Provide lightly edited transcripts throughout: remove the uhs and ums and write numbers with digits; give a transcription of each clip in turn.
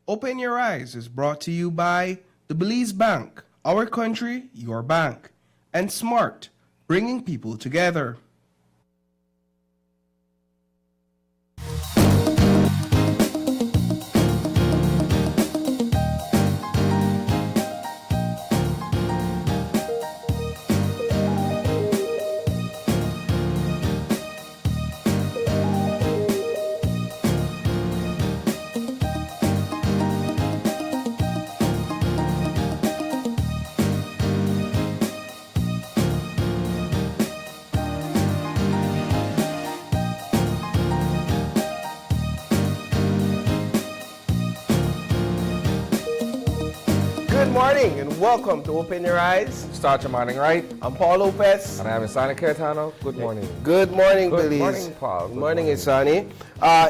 Open Your Eyes is brought to you by the Belize Bank, our country, your bank, and Smart, bringing people together. Good morning and welcome to Open Your Eyes. Start your morning right. I'm Paul Lopez. And I am Isani Keretano. Good morning. Good morning, Good Belize. morning, Paul. Good morning, Isani.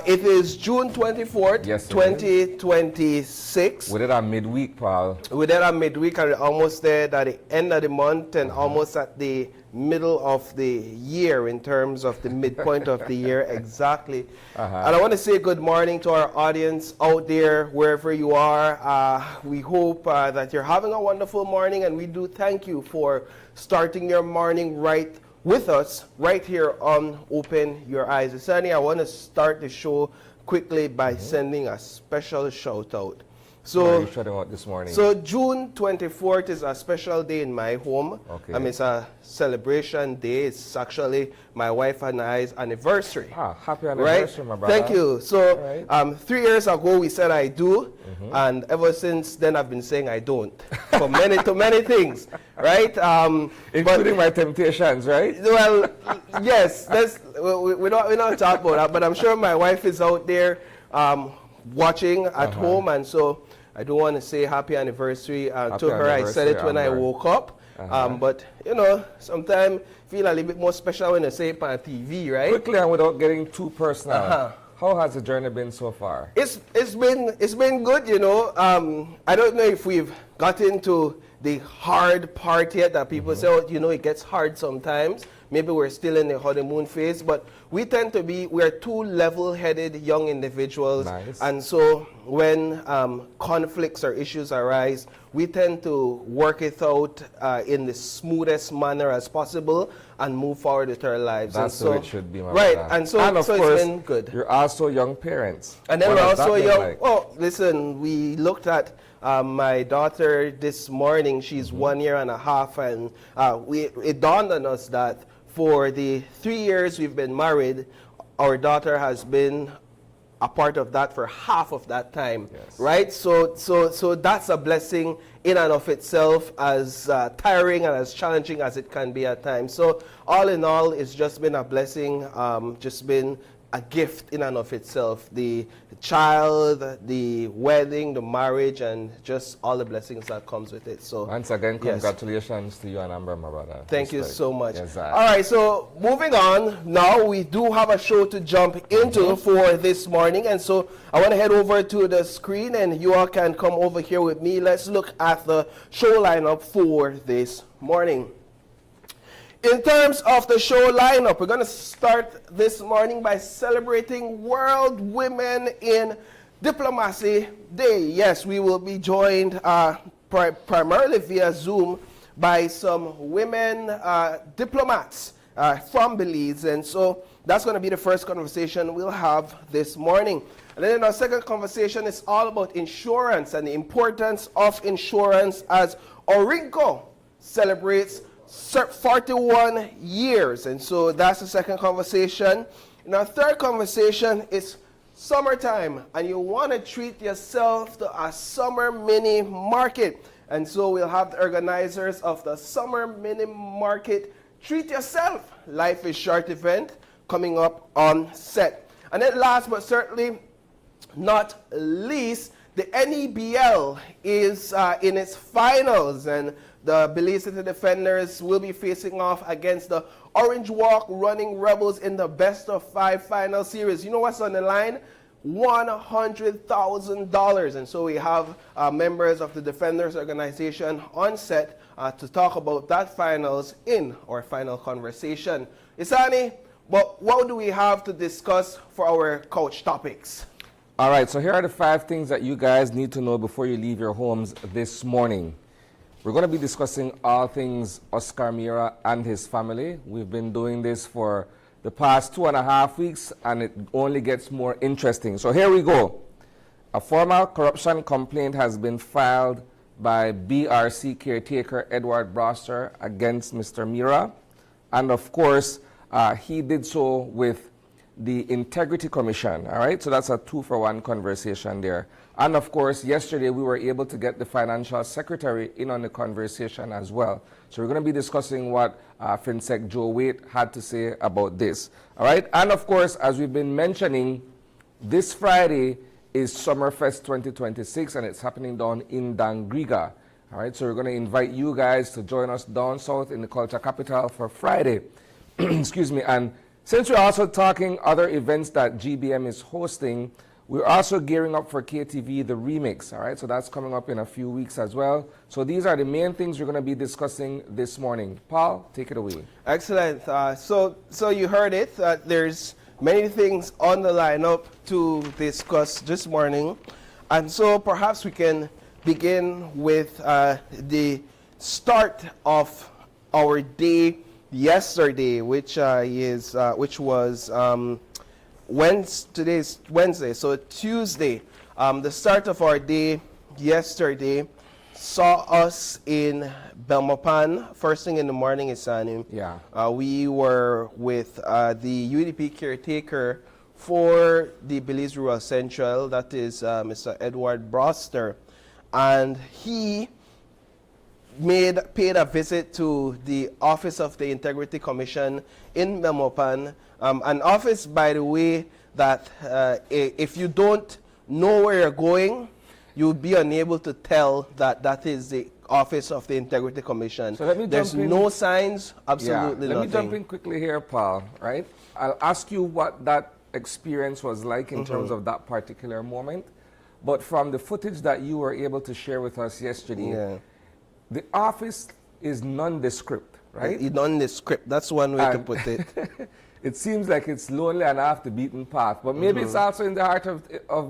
It is June 24th, Yes, it 2026. We did our midweek, Paul. We did our midweek and we're almost there at the end of the month and almost at the middle of the year in terms of the midpoint of the year exactly. And I want to say good morning to our audience out there wherever you are. We hope that you're having a wonderful morning, and we do thank you for starting your morning right with us right here on Open Your Eyes. Sunny, I want to start the show quickly by sending a special shout out. What are you shouting out this morning? So June 24th is a special day in my home. Okay. It's a celebration day. It's actually my wife and I's anniversary. Happy anniversary, my brother. Thank you. So Right. 3 years ago we said I do, and ever since then I've been saying I don't for many things, right? Including my temptations, right? Well, yes. We don't talk about that, but I'm sure my wife is out there watching at home, and so I do want to say happy anniversary to her. I said it when I woke up, but you know, sometimes feel a little bit more special when I say it on TV, right? Quickly and without getting too personal, how has the journey been so far? It's been good, you know. I don't know if we've gotten to the hard part yet that people say, oh, you know, it gets hard sometimes. Maybe we're still in the honeymoon phase, but we're two level-headed young individuals. Nice. And so when conflicts or issues arise, we tend to work it out in the smoothest manner as possible and move forward with our lives. That's and so, how it should be, my right, brother. and so, of so course, it's been good. You're also young parents. And then What we're has that also been young. like? Well, listen, we looked at my daughter this morning. She's 1 year and a half, and it dawned on us that for the 3 years we've been married, our daughter has been a part of that for half of that time, right? So that's a blessing in and of itself, as tiring and as challenging as it can be at times. So all in all, it's just been a blessing, just been a gift in and of itself. The child, the wedding, the marriage, and just all the blessings that comes with it. So Once again, yes. Congratulations to you and Amber, my brother. Thank you Respect. so much. Yes, sir. All right, so moving on. Now we do have a show to jump into for this morning. And so I want to head over to the screen and you all can come over here with me. Let's look at the show lineup for this morning. In terms of the show lineup, we're going to start this morning by celebrating World Women in Diplomacy Day. Yes, we will be joined primarily via Zoom by some women diplomats from Belize. And so that's going to be the first conversation we'll have this morning. And then our second conversation is all about insurance and the importance of insurance as Orinco celebrates 41 years. And so that's the second conversation. And our third conversation is summertime, and you want to treat yourself to a summer mini market. And so we'll have the organizers of the Summer Mini Market Treat Yourself Life is Short event coming up on set. And then last but certainly not least, the NEBL is in its finals, and the Belize City Defenders will be facing off against the Orange Walk Running Rebels in the best of 5 final series. You know what's on the line? $100,000. And so we have members of the Defenders organization on set to talk about that finals in our final conversation. Isani, but what do we have to discuss for our couch topics? All right, so here are the 5 things that you guys need to know before you leave your homes this morning. We're going to be discussing all things Oscar Mira and his family. We've been doing this for the past 2.5 weeks, and it only gets more interesting. So here we go. A formal corruption complaint has been filed by BRC caretaker Edward Broster against Mr. Mira. And of course, he did so with the Integrity Commission, all right? So that's a 2-for-1 conversation there. And of course, yesterday we were able to get the Financial Secretary in on the conversation as well. So we're going to be discussing what FinSec Joe Waite had to say about this, all right? And of course, as we've been mentioning, this Friday is Summerfest 2026, and it's happening down in Dangriga, all right? So we're going to invite you guys to join us down south in the culture capital for Friday. Excuse me. And since we're also talking other events that GBM is hosting, we're also gearing up for KTV The Remix, all right? So that's coming up in a few weeks as well. So these are the main things we're going to be discussing this morning. Paul, take it away. Excellent. So you heard it. There's many things on the lineup to discuss this morning. And so perhaps we can begin with the start of our day yesterday, which was today's Wednesday, so Tuesday. The start of our day yesterday saw us in Belmopan first thing in the morning, Isani. Yeah. We were with the UDP caretaker for the Belize Rural Central, that is Mr. Edward Broster, and he paid a visit to the office of the Integrity Commission in Belmopan, an office, by the way, that if you don't know where you're going, you'll be unable to tell that that is the office of the Integrity Commission. So let me There's jump in. no signs, absolutely Let nothing. me jump in quickly here, Paul, right? I'll ask you what that experience was like in terms of that particular moment. But from the footage that you were able to share with us yesterday, Yeah. the office is nondescript, right? Nondescript, that's one way to put it. It seems like it's lonely and off the beaten path, but maybe it's also in the heart of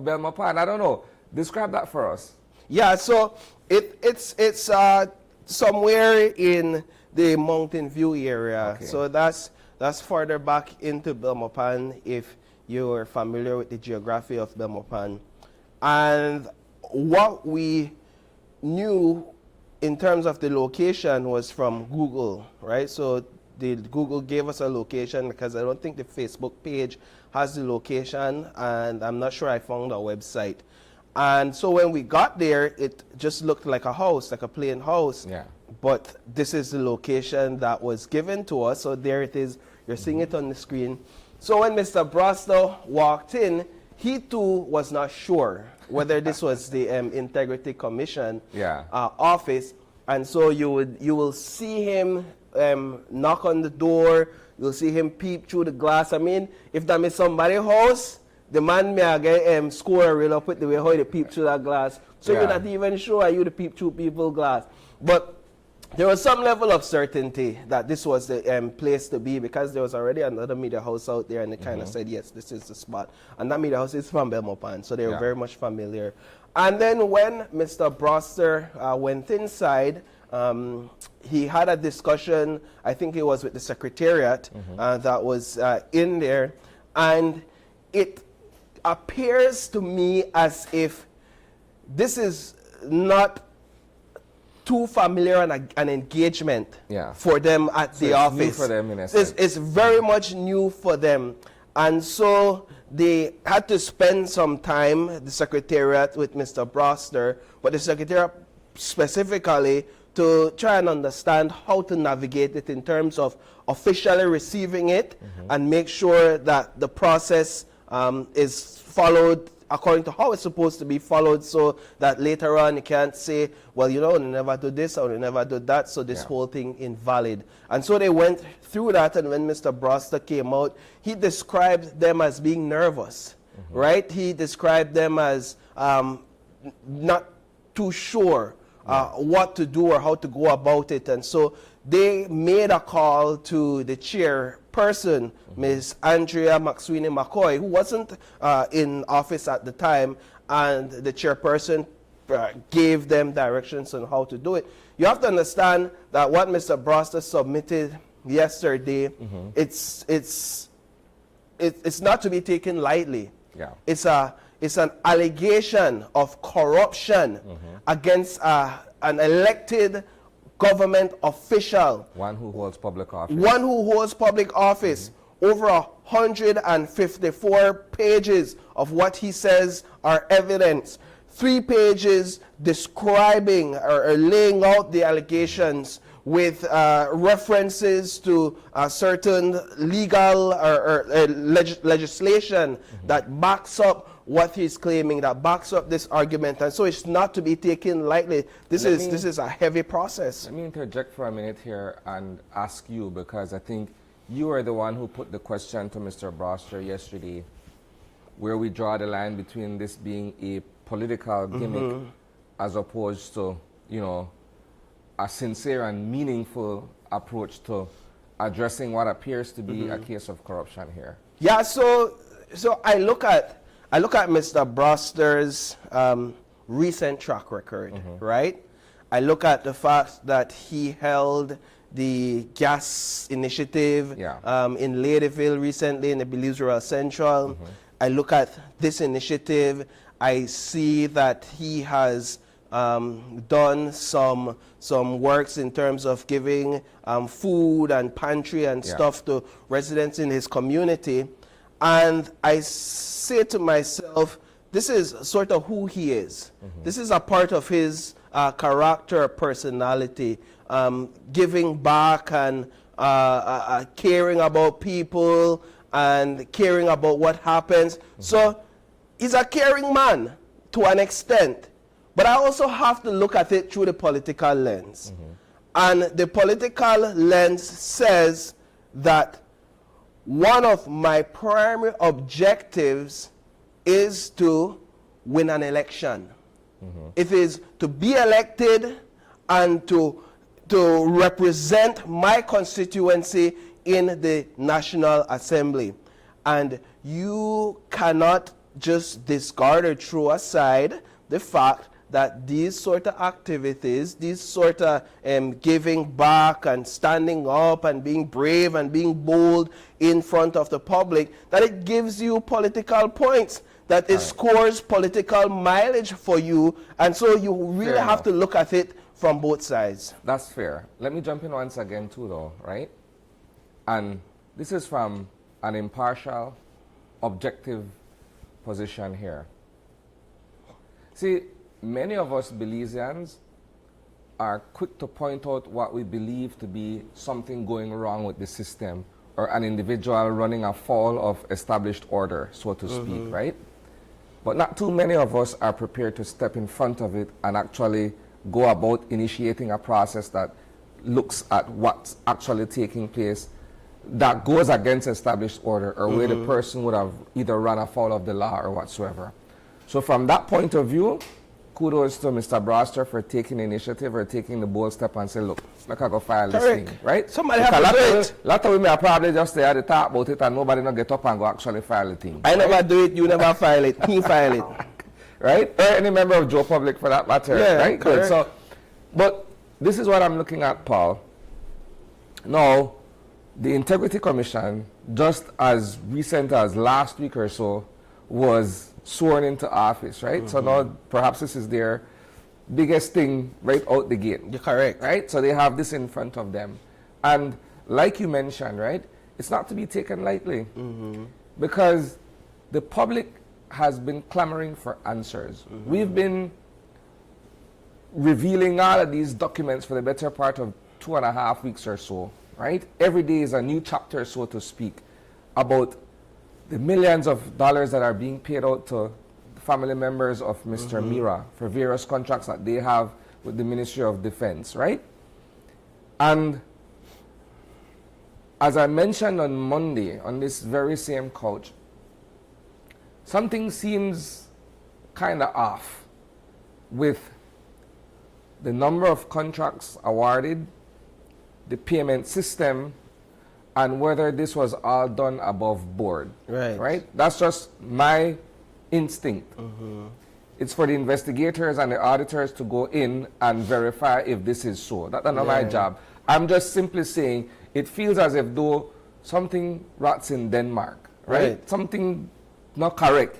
Belmopan. I don't know. Describe that for us. Yeah, so it's somewhere in the Mountain View area. Okay. So that's further back into Belmopan if you're familiar with the geography of Belmopan. And what we knew in terms of the location was from Google, right? So Google gave us a location because I don't think the Facebook page has the location, and I'm not sure I found a website. And so when we got there, it just looked like a house, like a plain house. Yeah. But this is the location that was given to us. So there it is. You're seeing it on the screen. So when Mr. Broster walked in, he too was not sure whether this was the Integrity Commission office. And so you will see him knock on the door. You'll see him peep through the glass. I mean, if that is somebody's house, the man may get score a reel up with the way how they peep through that glass. So you're not even sure you to peep through people's glass. But there was some level of certainty that this was the place to be, because there was already another media house out there, and they kind of said, yes, this is the spot. And that media house is from Belmopan, so they were very much familiar. And then when Mr. Broster went inside, he had a discussion, I think it was with the Secretariat that was in there, and it appears to me as if this is not too familiar an engagement for them at the office. New for them, in a sense. It's very much new for them. And so they had to spend some time, the Secretariat, with Mr. Broster, but the Secretariat specifically to try and understand how to navigate it in terms of officially receiving it and make sure that the process is followed according to how it's supposed to be followed, so that later on you can't say, well, you know, they never do this or they never do that, so this whole thing invalid. And so they went through that, and when Mr. Broster came out, he described them as being nervous, right? He described them as not too sure what to do or how to go about it. And so they made a call to the chairperson, Ms. Andrea McSweeney McCoy, who wasn't in office at the time, and the chairperson gave them directions on how to do it. You have to understand that what Mr. Broster submitted yesterday, it's not to be taken lightly. Yeah. It's an allegation of corruption against an elected government official. One who holds public office. One who holds public office. Over 154 pages of what he says are evidence. 3 pages describing or laying out the allegations with references to certain legal or legislation that backs up what he's claiming, that backs up this argument. And so it's not to be taken lightly. This is a heavy process. Let me interject for a minute here and ask you, because I think you are the one who put the question to Mr. Broster yesterday, where we draw the line between this being a political gimmick as opposed to, you know, a sincere and meaningful approach to addressing what appears to be a case of corruption here. Yeah, so I look at Mr. Broster's recent track record, right? I look at the fact that he held the gas initiative in Ladyville recently in the Belize Rural Central. I look at this initiative. I see that he has done some works in terms of giving food and pantry and stuff to residents in his community. And I say to myself, this is sort of who he is. This is a part of his character, personality, giving back and caring about people and caring about what happens. So he's a caring man to an extent. But I also have to look at it through the political lens. And the political lens says that one of my primary objectives is to win an election. It is to be elected and to represent my constituency in the National Assembly. And you cannot just discard or throw aside the fact that these sort of activities, these sort of giving back and standing up and being brave and being bold in front of the public, that it gives you political points, that it scores political mileage for you, and so you really have to look at it from both sides. That's fair. Let me jump in once again too though, right? And this is from an impartial, objective position here. See, many of us Belizeans are quick to point out what we believe to be something going wrong with the system or an individual running afoul of established order, so to speak, right? But not too many of us are prepared to step in front of it and actually go about initiating a process that looks at what's actually taking place that goes against established order or where the person would have either run afoul of the law or whatsoever. So from that point of view, kudos to Mr. Broster for taking the initiative or taking the bold step and say, look, I go file this thing, right? Somebody have to do it. A lot of women are probably just there to talk about it and nobody not get up and go actually file the thing. I never do it, you never file it, he file it. Right? Or any member of Joe Public for that matter, right? Correct. Good. So, but this is what I'm looking at, Paul. Now, the Integrity Commission, just as recent as last week or so, was sworn into office, right? So now perhaps this is their biggest thing right out the gate. You're correct. Right? So they have this in front of them. And like you mentioned, right, it's not to be taken lightly because the public has been clamoring for answers. We've been revealing all of these documents for the better part of 2.5 weeks or so, right? Every day is a new chapter, so to speak, about the millions of dollars that are being paid out to family members of Mr. Mira for various contracts that they have with the Ministry of Defense, right? And as I mentioned on Monday, on this very same couch, something seems kind of off with the number of contracts awarded the payment system, and whether this was all done above board. Right. Right? That's just my instinct. It's for the investigators and the auditors to go in and verify if this is so. That's not my job. I'm just simply saying it feels as if though something rots in Denmark, right? Something not correct.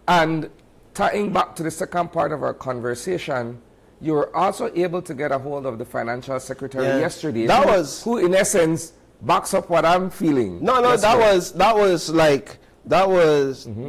And tying back to the second part of our conversation, you were also able to get a hold of the financial secretary yesterday, That was who in essence backs up what I'm feeling. no, Let's that go. was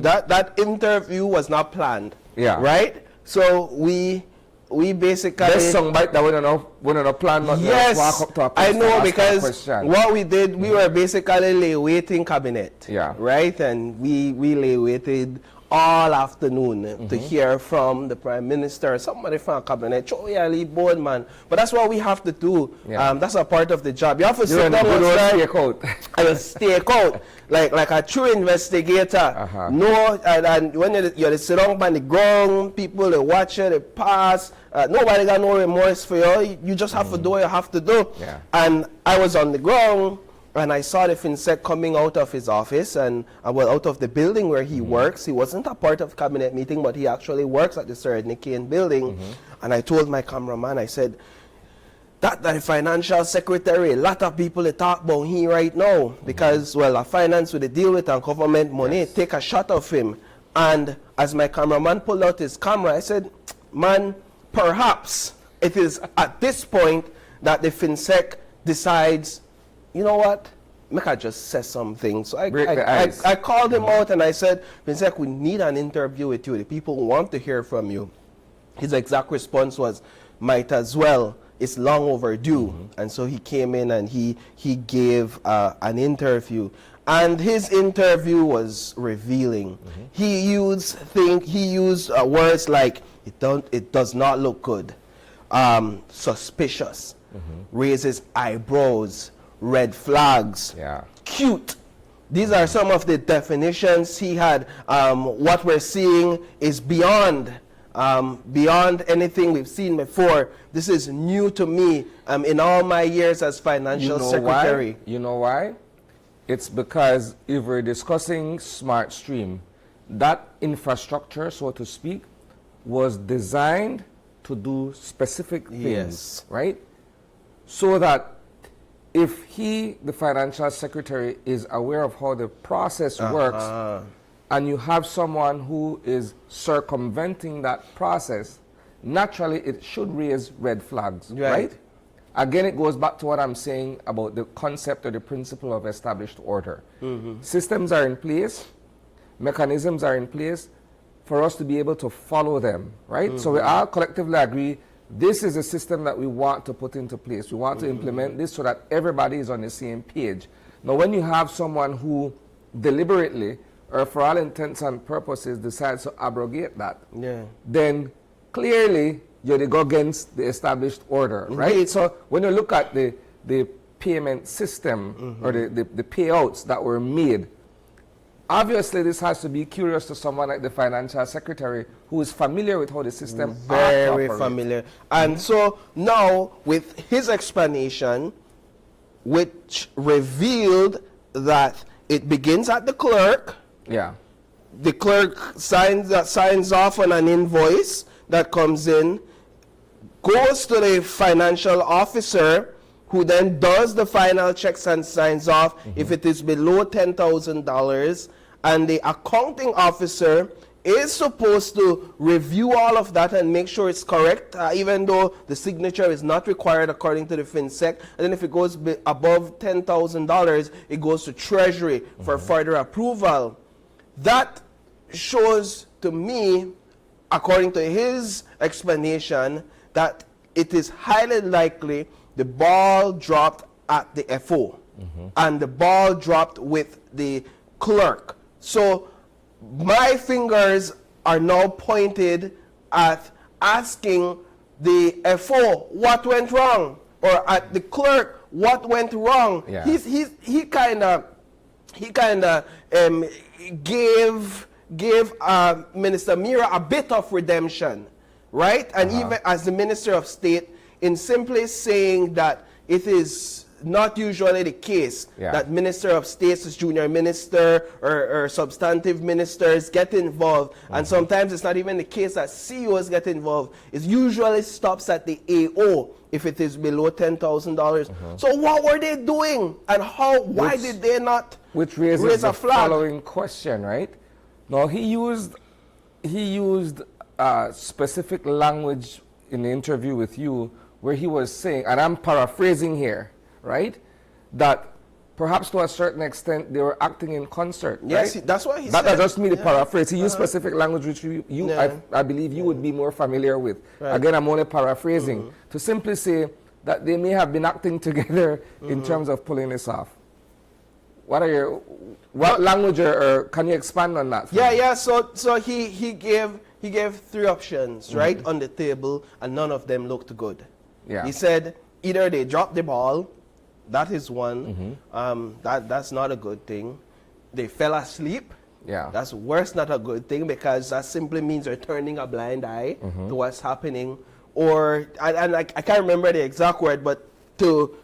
that interview was not planned. Yeah. Right? So we basically There's some bite that we don't know plan, not yes, walk up to a I person know, and ask a because question. what we did, we were basically lay waiting cabinet. Yeah. Right? And we lay waited all afternoon to hear from the Prime Minister, somebody from cabinet, Choyali board man. But that's what we have to do. Yeah. That's a part of the job. You have to You sit and down good old and stake out. and stake out like a true investigator. No, and when you sit down on the ground, people they watch you, they pass. Nobody got no remorse for you. You just have to do what you have to do. Yeah. And I was on the ground, and I saw the FinSec coming out of his office and well, out of the building where he works. He wasn't a part of cabinet meeting, but he actually works at the Sir Edney Kane building. And I told my cameraman, I said, that the financial secretary, a lot of people they talk about him right now because, well, a finance with the deal with and government money, take a shot of him. And as my cameraman pulled out his camera, I said, man, perhaps it is at this point that the FinSec decides, you know what, make I just say something. So I called him out and I said, FinSec, we need an interview with you. The people want to hear from you. His exact response was, might as well. It's long overdue. And so he came in and he gave an interview. And his interview was revealing. He used words like, it does not look good, suspicious, raises eyebrows, red flags, cute. These are some of the definitions he had. What we're seeing is beyond anything we've seen before. This is new to me in all my years as financial secretary. You know why? It's because if we're discussing SmartStream, that infrastructure, so to speak, was designed to do specific things, right? So that if he, the financial secretary, is aware of how the process works, and you have someone who is circumventing that process, naturally it should raise red flags, right? Again, it goes back to what I'm saying about the concept or the principle of established order. Systems are in place, mechanisms are in place for us to be able to follow them, right? So we all collectively agree this is a system that we want to put into place. We want to implement this so that everybody is on the same page. Now, when you have someone who deliberately, or for all intents and purposes, decides to abrogate that, then clearly you go against the established order, right? So when you look at the payment system or the payouts that were made, obviously this has to be curious to someone like the financial secretary who is familiar with how the system very familiar. And so now with his explanation, which revealed that it begins at the clerk. The clerk signs off on an invoice that comes in, goes to the financial officer, who then does the final checks and signs off if it is below $10,000, and the accounting officer is supposed to review all of that and make sure it's correct, even though the signature is not required according to the FinSec. And then if it goes above $10,000, it goes to Treasury for further approval. That shows to me, according to his explanation, that it is highly likely the ball dropped at the FO and the ball dropped with the clerk. So my fingers are now pointed at asking the FO what went wrong, or at the clerk what went wrong. He kind of gave Minister Mira a bit of redemption, right? And even as the Minister of State, in simply saying that it is not usually the case that Minister of States, junior minister, or substantive ministers get involved. And sometimes it's not even the case that CEOs get involved. It usually stops at the AO if it is below $10,000. So what were they doing? And why did they not raises raise a the flag? following question, right? Now, he used specific language in the interview with you where he was saying, and I'm paraphrasing here, right, that perhaps to a certain extent they were acting in concert. Yes, right? that's what he said. said. That's just me to paraphrase. He used specific language which I believe you would be more familiar with. Right. Again, I'm only paraphrasing to simply say that they may have been acting together in terms of pulling this off. What language or can you expand on that? Yeah. So he gave three options, right, on the table, and none of them looked good. Yeah. He said either they dropped the ball, that is one, that's not a good thing. They fell asleep. Yeah. That's worse, not a good thing, because that simply means they're turning a blind eye to what's happening. Or, and I can't remember the exact word, but to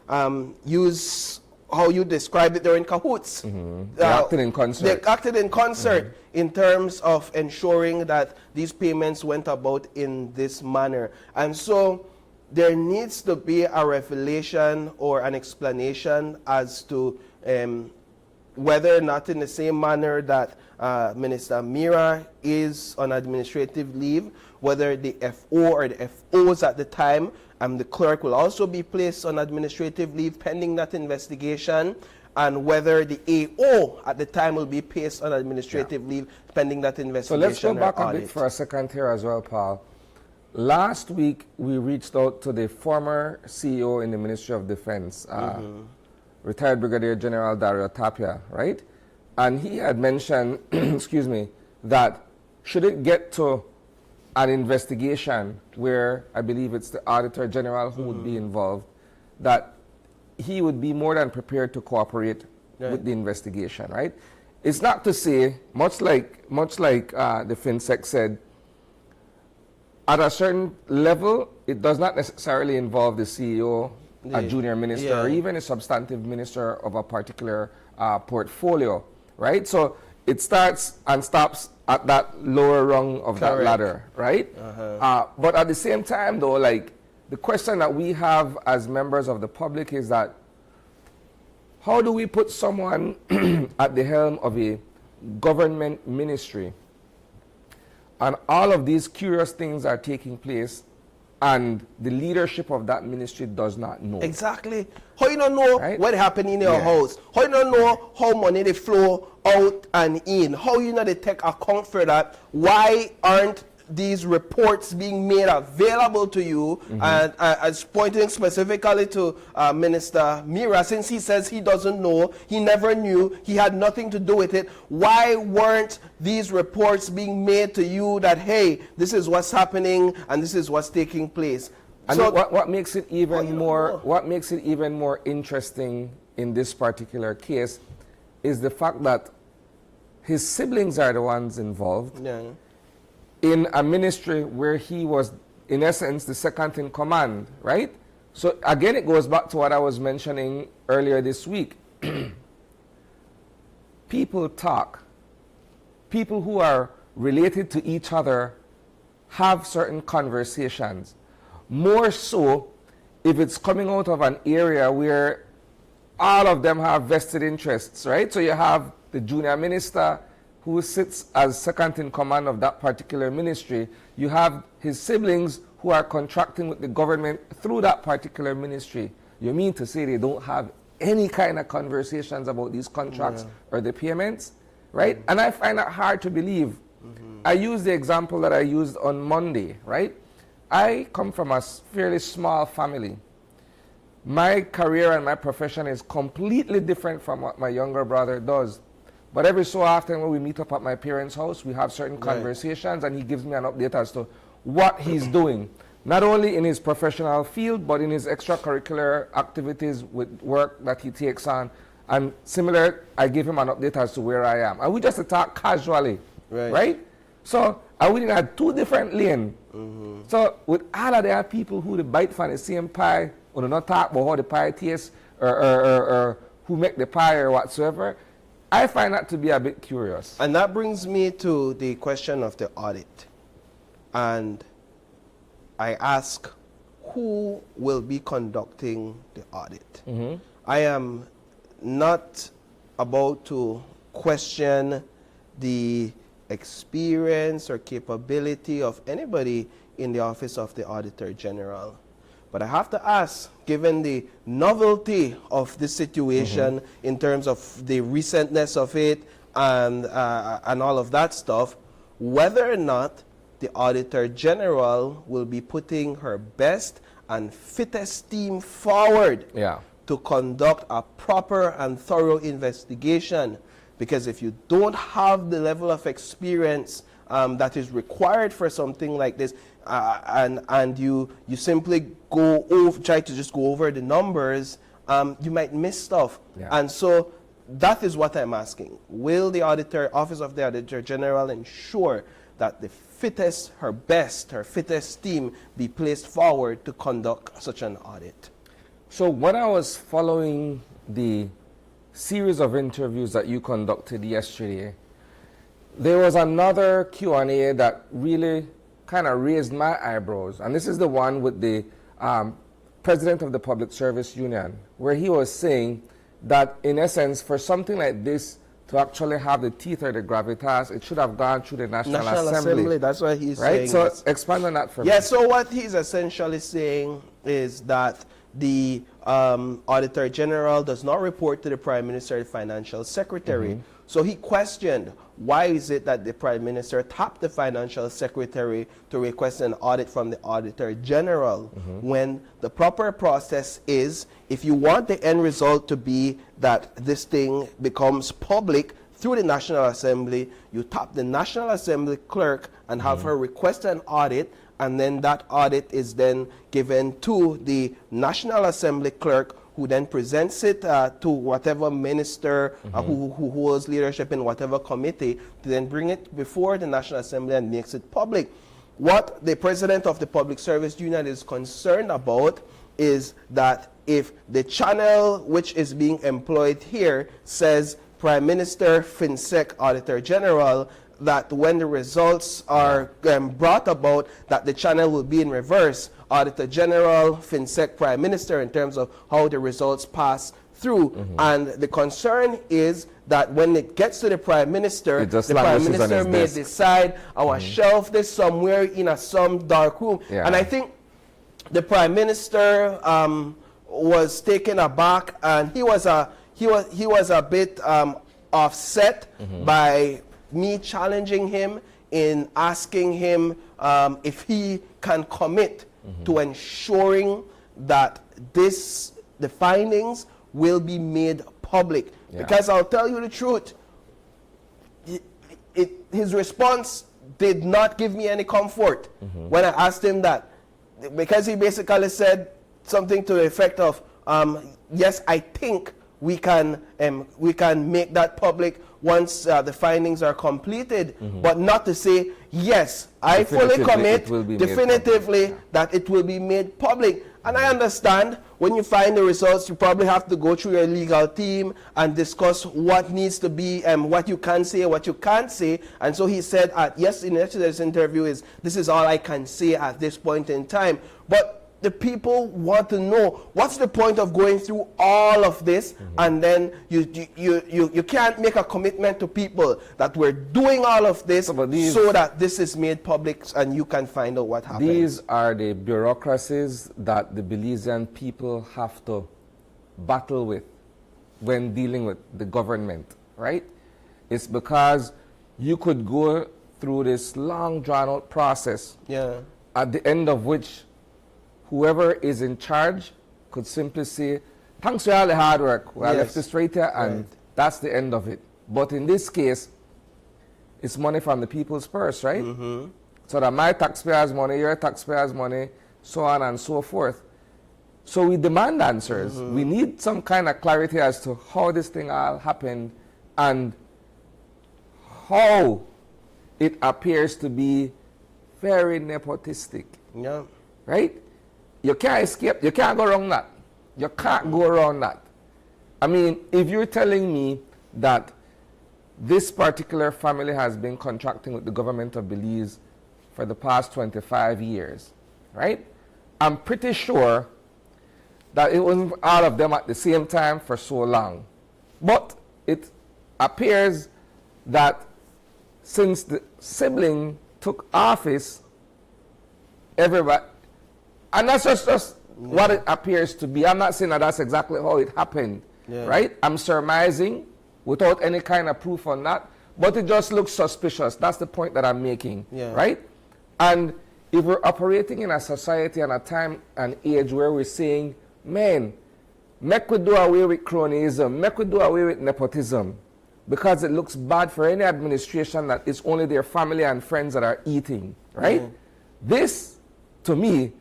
use how you described it, they're in cahoots. They acted in concert. They acted in concert in terms of ensuring that these payments went about in this manner. And so there needs to be a revelation or an explanation as to whether or not, in the same manner that Minister Mira is on administrative leave, whether the FO or the FOs at the time, the clerk will also be placed on administrative leave pending that investigation, and whether the AO at the time will be placed on administrative leave pending that investigation. So let's go back a bit for a second here as well, Paul. Last week, we reached out to the former CEO in the Ministry of Defense, retired Brigadier General Dario Tapia, right? And he had mentioned, excuse me, that should it get to an investigation where I believe it's the Auditor General who would be involved, that he would be more than prepared to cooperate with the investigation, right? It's not to say, much like the FinSec said, at a certain level, it does not necessarily involve the CEO, a junior minister, or even a substantive minister of a particular portfolio, right? So it starts and stops at that lower rung of that ladder, right? But at the same time, though, like, the question that we have as members of the public is that how do we put someone at the helm of a government ministry and all of these curious things are taking place and the leadership of that ministry does not know? Exactly. How you don't know what happened in your house? How you don't know how money they flow out and in? How you know they take account for that? Why aren't these reports being made available to you? And as pointing specifically to Minister Mira, since he says he doesn't know, he never knew, he had nothing to do with it, why weren't these reports being made to you that, hey, this is what's happening and this is what's taking place? And so what makes it even more interesting in this particular case is the fact that his siblings are the ones involved in a ministry where he was, in essence, the second in command, right? So again, it goes back to what I was mentioning earlier this week. People talk. People who are related to each other have certain conversations. More so if it's coming out of an area where all of them have vested interests, right? So you have the junior minister who sits as second in command of that particular ministry. You have his siblings who are contracting with the government through that particular ministry. You mean to say they don't have any kind of conversations about these contracts or the payments, right? And I find that hard to believe. I use the example that I used on Monday, right? I come from a fairly small family. My career and my profession is completely different from what my younger brother does. But every so often when we meet up at my parents' house, we have certain conversations and he gives me an update as to what he's doing. Not only in his professional field, but in his extracurricular activities with work that he takes on. And similar, I give him an update as to where I am. And we just talk casually, right? So, and we had two different lanes. So with all of there are people who they bite from the same pie or not talk about how the pie tastes or who make the pie or whatsoever. I find that to be a bit curious. And that brings me to the question of the audit. And I ask, who will be conducting the audit? I am not about to question the experience or capability of anybody in the office of the Auditor General. But I have to ask, given the novelty of this situation in terms of the recentness of it and all of that stuff, whether or not the Auditor General will be putting her best and fittest team forward to conduct a proper and thorough investigation. Because if you don't have the level of experience that is required for something like this, and you simply try to just go over the numbers, you might miss stuff. And so that is what I'm asking. Will the Office of the Auditor General ensure that the fittest, her best, her fittest team be placed forward to conduct such an audit? So when I was following the series of interviews that you conducted yesterday, there was another Q&A that really kind of raised my eyebrows. And this is the one with the president of the Public Service Union, where he was saying that, in essence, for something like this to actually have the teeth or the gravitas, it should have gone through the National Assembly. That's what he's right? saying. So expand on that for me. Yeah, so what he's essentially saying is that the Auditor General does not report to the Prime Minister, the Financial Secretary. So he questioned, why is it that the Prime Minister tapped the Financial Secretary to request an audit from the Auditor General when the proper process is, if you want the end result to be that this thing becomes public through the National Assembly, you tap the National Assembly clerk and have her request an audit, and then that audit is then given to the National Assembly clerk, who then presents it to whatever minister who holds leadership in whatever committee, to then bring it before the National Assembly and makes it public. What the president of the Public Service Union is concerned about is that if the channel which is being employed here says Prime Minister, FinSec, Auditor General, that when the results are brought about, that the channel will be in reverse. Auditor General, FinSec, Prime Minister, in terms of how the results pass through. And the concern is that when it gets to the Prime Minister, the Prime Minister may decide, I will shelf this somewhere in some dark room. And I think the Prime Minister was taken aback, and he was a bit offset by me challenging him in asking him if he can commit to ensuring that the findings will be made public. Because I'll tell you the truth, his response did not give me any comfort when I asked him that. Because he basically said something to the effect of, yes, I think we can make that public once the findings are completed, but not to say, yes, I fully commit definitively that it will be made public. And I understand when you find the results, you probably have to go through your legal team and discuss what needs to be, what you can say, what you can't say. And so he said, yes, in yesterday's interview, this is all I can say at this point in time. But the people want to know, what's the point of going through all of this, and then you can't make a commitment to people that we're doing all of this so that this is made public and you can find out what happened. These are the bureaucracies that the Belizean people have to battle with when dealing with the government, right? It's because you could go through this long drawn-out process, at the end of which whoever is in charge could simply say, thanks for all the hard work. I left this right here, and that's the end of it. But in this case, it's money from the people's purse, right? So that my taxpayers' money, your taxpayers' money, so on and so forth. So we demand answers. We need some kind of clarity as to how this thing all happened and how it appears to be very nepotistic. Right? you can't escape. You can't go around that. You can't go around that. I mean, if you're telling me that this particular family has been contracting with the government of Belize for the past 25 years, right? I'm pretty sure that it wasn't all of them at the same time for so long. But it appears that since the sibling took office, everybody, and that's just what it appears to be. I'm not saying that that's exactly how it happened, right? I'm surmising without any kind of proof on that, but it just looks suspicious. That's the point that I'm making, right? And if we're operating in a society and a time and age where we're saying, man, make we do away with cronyism, make we do away with nepotism, because it looks bad for any administration that it's only their family and friends that are eating, right? This, to me,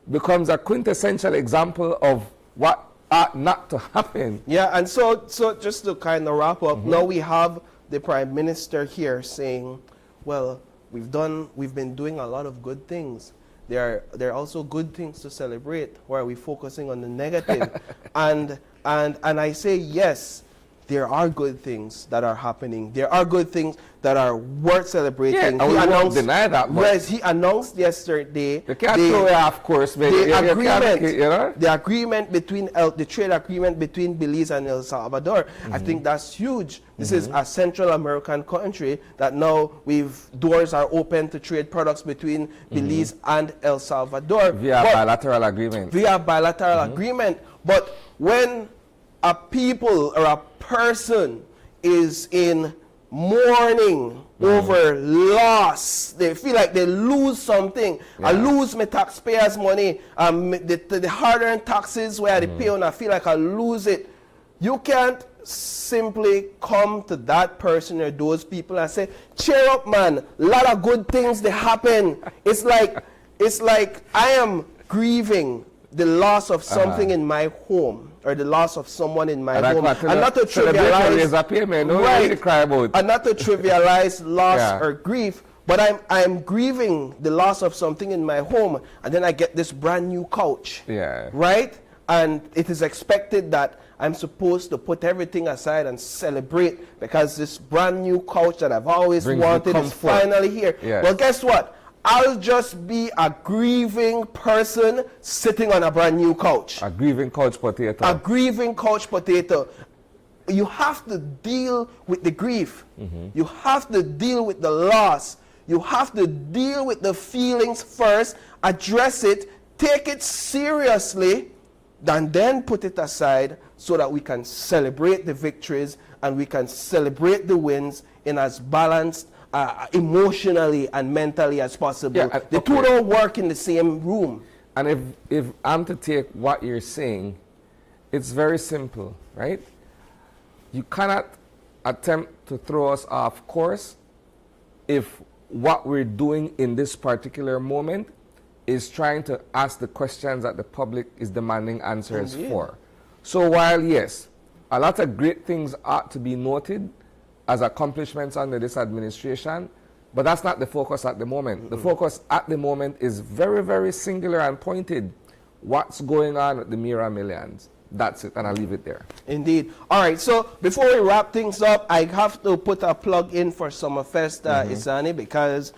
becomes a quintessential example of what ought not to happen. Yeah, and so just to kind of wrap up, now we have the Prime Minister here saying, well, we've been doing a lot of good things. There are also good things to celebrate, or are we focusing on the negative? and I say yes, there are good things that are happening. There are good things that are worth celebrating. Yeah, I won't deny that. Yes, he announced yesterday you can't throw it off course, baby. The agreement between the trade agreement between Belize and El Salvador. I think that's huge. This is a Central American country that now doors are open to trade products between Belize and El Salvador via bilateral agreement. Via bilateral agreement, but when a people or a person is in mourning over loss, they feel like they lose something. I lose my taxpayers' money, the hard-earned taxes where they pay on, I feel like I lose it. You can't simply come to that person or those people and say, cheer up, man, a lot of good things that happen. It's like I am grieving the loss of something in my home, or the loss of someone in my home, and not to trivialize, and not to trivialize loss or grief, but I'm grieving the loss of something in my home, and then I get this brand new couch, right? And it is expected that I'm supposed to put everything aside and celebrate because this brand new couch that I've always wanted is finally here. Well, guess what? I'll just be a grieving person sitting on a brand new couch. A grieving couch potato. A grieving couch potato. You have to deal with the grief. You have to deal with the loss. You have to deal with the feelings first, address it, take it seriously, and then put it aside so that we can celebrate the victories and we can celebrate the wins in as balanced emotionally and mentally as possible. The two don't work in the same room. And if I'm to take what you're saying, it's very simple, right? You cannot attempt to throw us off course if what we're doing in this particular moment is trying to ask the questions that the public is demanding answers for. So while, yes, a lot of great things ought to be noted as accomplishments under this administration, but that's not the focus at the moment. The focus at the moment is very, very singular and pointed. What's going on with the Mira Millions? That's it, and I'll leave it there. Indeed. All right, so before we wrap things up, I have to put a plug in for Summerfest, Isani, because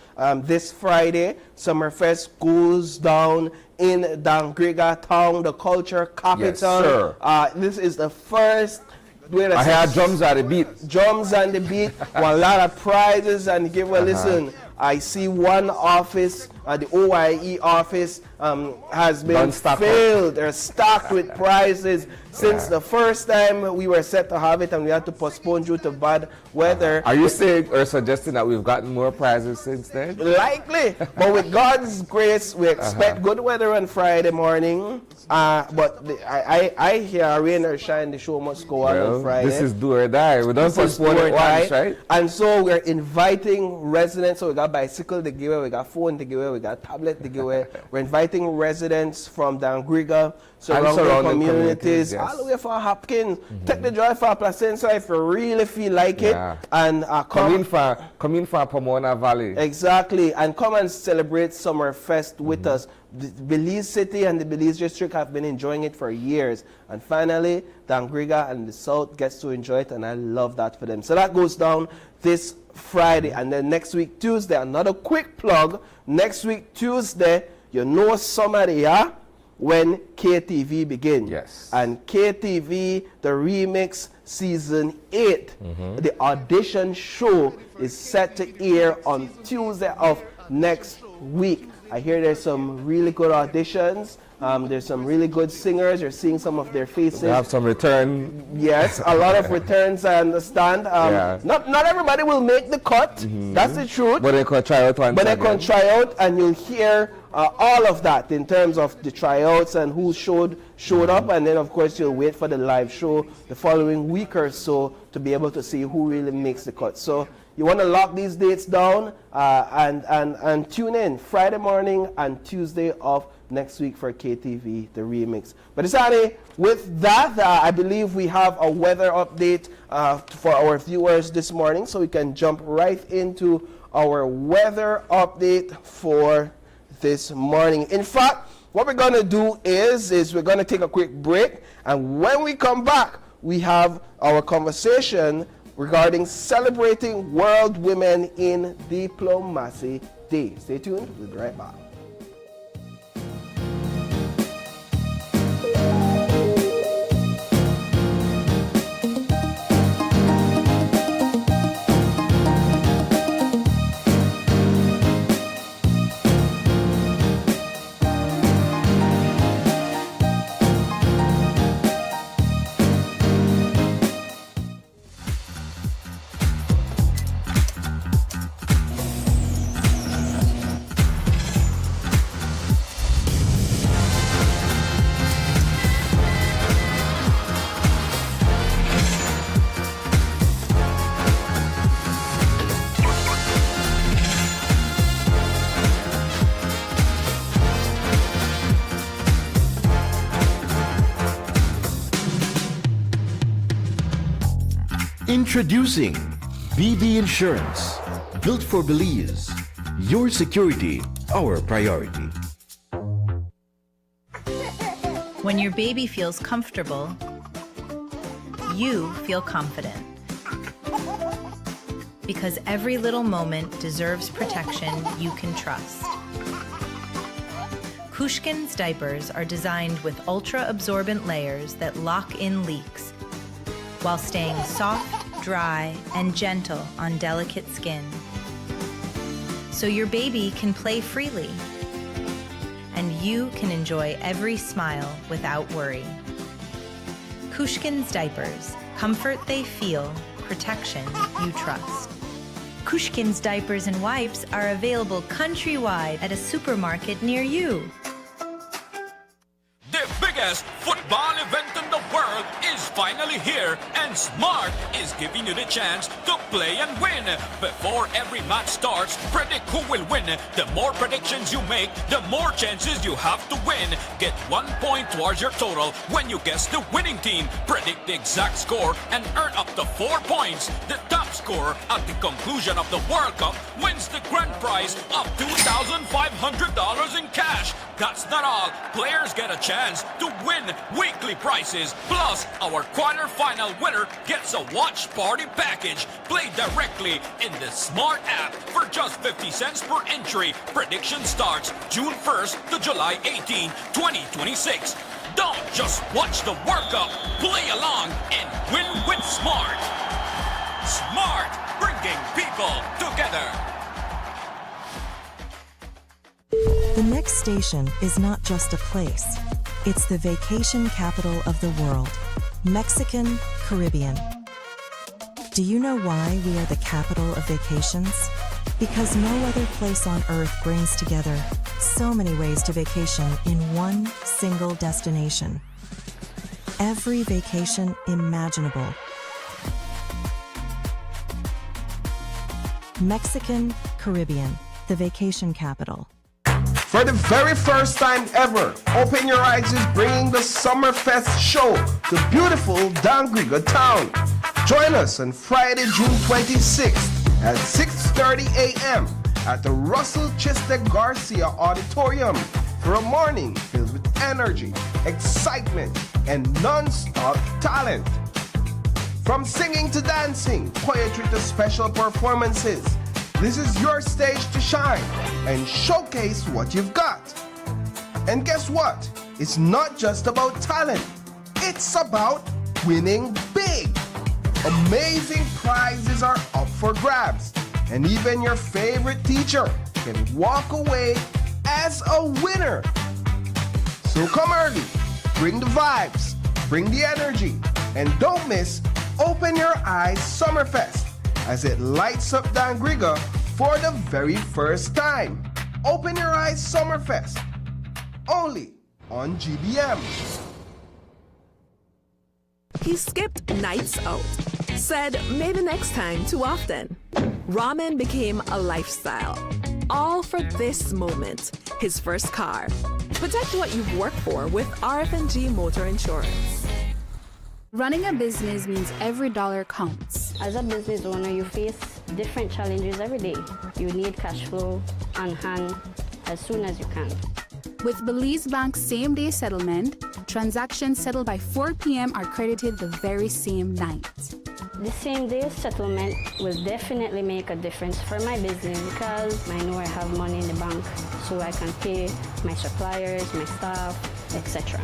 this Friday, Summerfest goes down in Dangriga Town, the culture capital. Yes, sir. This is the first. I heard drums at the beat. Drums on the beat, a lot of prizes and give. Well, listen, I see one office, the OIE office, has been filled. They're stocked with prizes since the first time we were set to have it and we had to postpone due to bad weather. Are you saying or suggesting that we've gotten more prizes since then? Likely, but with God's grace, we expect good weather on Friday morning. But I hear rain or shine, the show must go on Friday. This is do or die. We don't postpone it once, right? And so we're inviting residents. So we got bicycle to give away, we got phone to give away, we got a tablet to give away. We're inviting residents from Dangriga, surrounding communities, yes. all the way from Hopkins. Take the drive for Placentia if you really feel like it. And come in for Pomona Valley. Exactly. And come and celebrate Summerfest with us. The Belize City and the Belize District have been enjoying it for years. And finally, Dangriga and the South gets to enjoy it, and I love that for them. So that goes down this Friday. And then next week, Tuesday, another quick plug. Next week, Tuesday, you know somebody, yeah? When KTV begins. Yes. And KTV, the remix season 8, the audition show is set to air on Tuesday of next week. I hear there's some really good auditions. There's some really good singers. You're seeing some of their faces. They have some return. Yes, a lot of returns, I understand. Not everybody will make the cut. That's the truth. But they can try out once But they can try out, and you'll hear all of that in terms of the tryouts and who showed up. And then, of course, you'll wait for the live show the following week or so to be able to see who really makes the cut. So you want to lock these dates down and tune in Friday morning and Tuesday of next week for KTV, the remix. But Isani, with that, I believe we have a weather update for our viewers this morning, so we can jump right into our weather update for this morning. In fact, what we're going to do is we're going to take a quick break, and when we come back, we have our conversation regarding celebrating World Women in Diplomacy Day. Stay tuned, we'll be right back. Introducing BB Insurance, built for Belize. Your security, our priority. When your baby feels comfortable, you feel confident. Because every little moment deserves protection you can trust. Kushkin's diapers are designed with ultra-absorbent layers that lock in leaks while staying soft, dry, and gentle on delicate skin. So your baby can play freely, and you can enjoy every smile without worry. Kushkin's diapers, comfort they feel, protection you trust. Kushkin's diapers and wipes are available countrywide at a supermarket near you. The biggest football event in the world is finally here, and Smart is giving you the chance to play and win. Before every match starts, predict who will win. The more predictions you make, the more chances you have to win. Get 1 point towards your total when you guess the winning team. Predict the exact score and earn up to 4 points. The top scorer at the conclusion of the World Cup wins the grand prize of $2,500 in cash. That's not all. Players get a chance to win weekly prizes. Plus, our quarter-final winner gets a watch party package. Play directly in the Smart app for just 50 cents per entry. Prediction starts June 1st to July 18, 2026. Don't just watch the World Cup. Play along and win with Smart. Smart, bringing people together. The next station is not just a place. It's the vacation capital of the world, Mexican Caribbean. Do you know why we are the capital of vacations? Because no other place on earth brings together so many ways to vacation in one single destination. Every vacation imaginable. Mexican Caribbean, the vacation capital. For the very first time ever, Open Your Eyes is bringing the Summerfest show to beautiful Dangriga town. Join us on Friday, June 26th at 6:30 a.m. at the Russell Chester Garcia Auditorium for a morning filled with energy, excitement, and non-stop talent. From singing to dancing, poetry to special performances, this is your stage to shine and showcase what you've got. And guess what? It's not just about talent. It's about winning big. Amazing prizes are up for grabs. And even your favorite teacher can walk away as a winner. So come early, bring the vibes, bring the energy, and don't miss Open Your Eyes Summerfest as it lights up Dangriga for the very first time. Open Your Eyes Summerfest, only on GBM. He skipped nights out, said maybe next time too often. Ramen became a lifestyle, all for this moment, his first car. Protect what you've worked for with RF&G Motor Insurance. Running a business means every dollar counts. As a business owner, you face different challenges every day. You need cash flow on hand as soon as you can. With Belize Bank's same-day settlement, transactions settled by 4 p.m. are credited the very same night. The same-day settlement will definitely make a difference for my business because I know I have money in the bank so I can pay my suppliers, my staff, etc.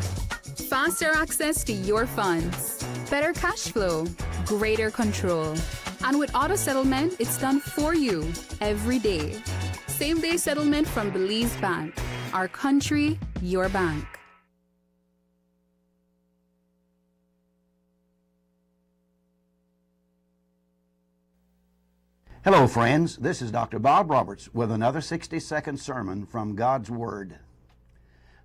Faster access to your funds, better cash flow, greater control. And with auto settlement, it's done for you every day. Same-day settlement from Belize Bank. Our country, your bank. Hello, friends. This is Dr. Bob Roberts with another 60-second sermon from God's Word.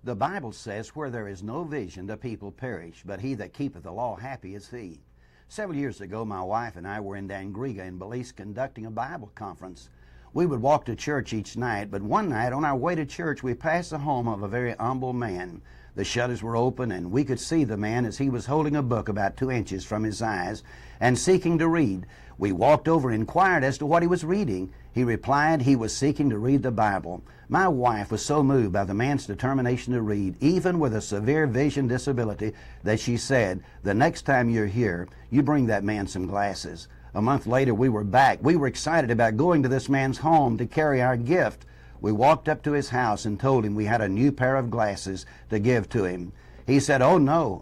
The Bible says, where there is no vision, the people perish, but he that keepeth the law, happy is he. Several years ago, my wife and I were in Dangriga in Belize conducting a Bible conference. We would walk to church each night, but one night on our way to church, we passed the home of a very humble man. The shutters were open, and we could see the man as he was holding a book about 2 inches from his eyes and seeking to read. We walked over and inquired as to what he was reading. He replied he was seeking to read the Bible. My wife was so moved by the man's determination to read, even with a severe vision disability, that she said, the next time you're here, you bring that man some glasses. A month later, we were back. We were excited about going to this man's home to carry our gift. We walked up to his house and told him we had a new pair of glasses to give to him. He said, oh no,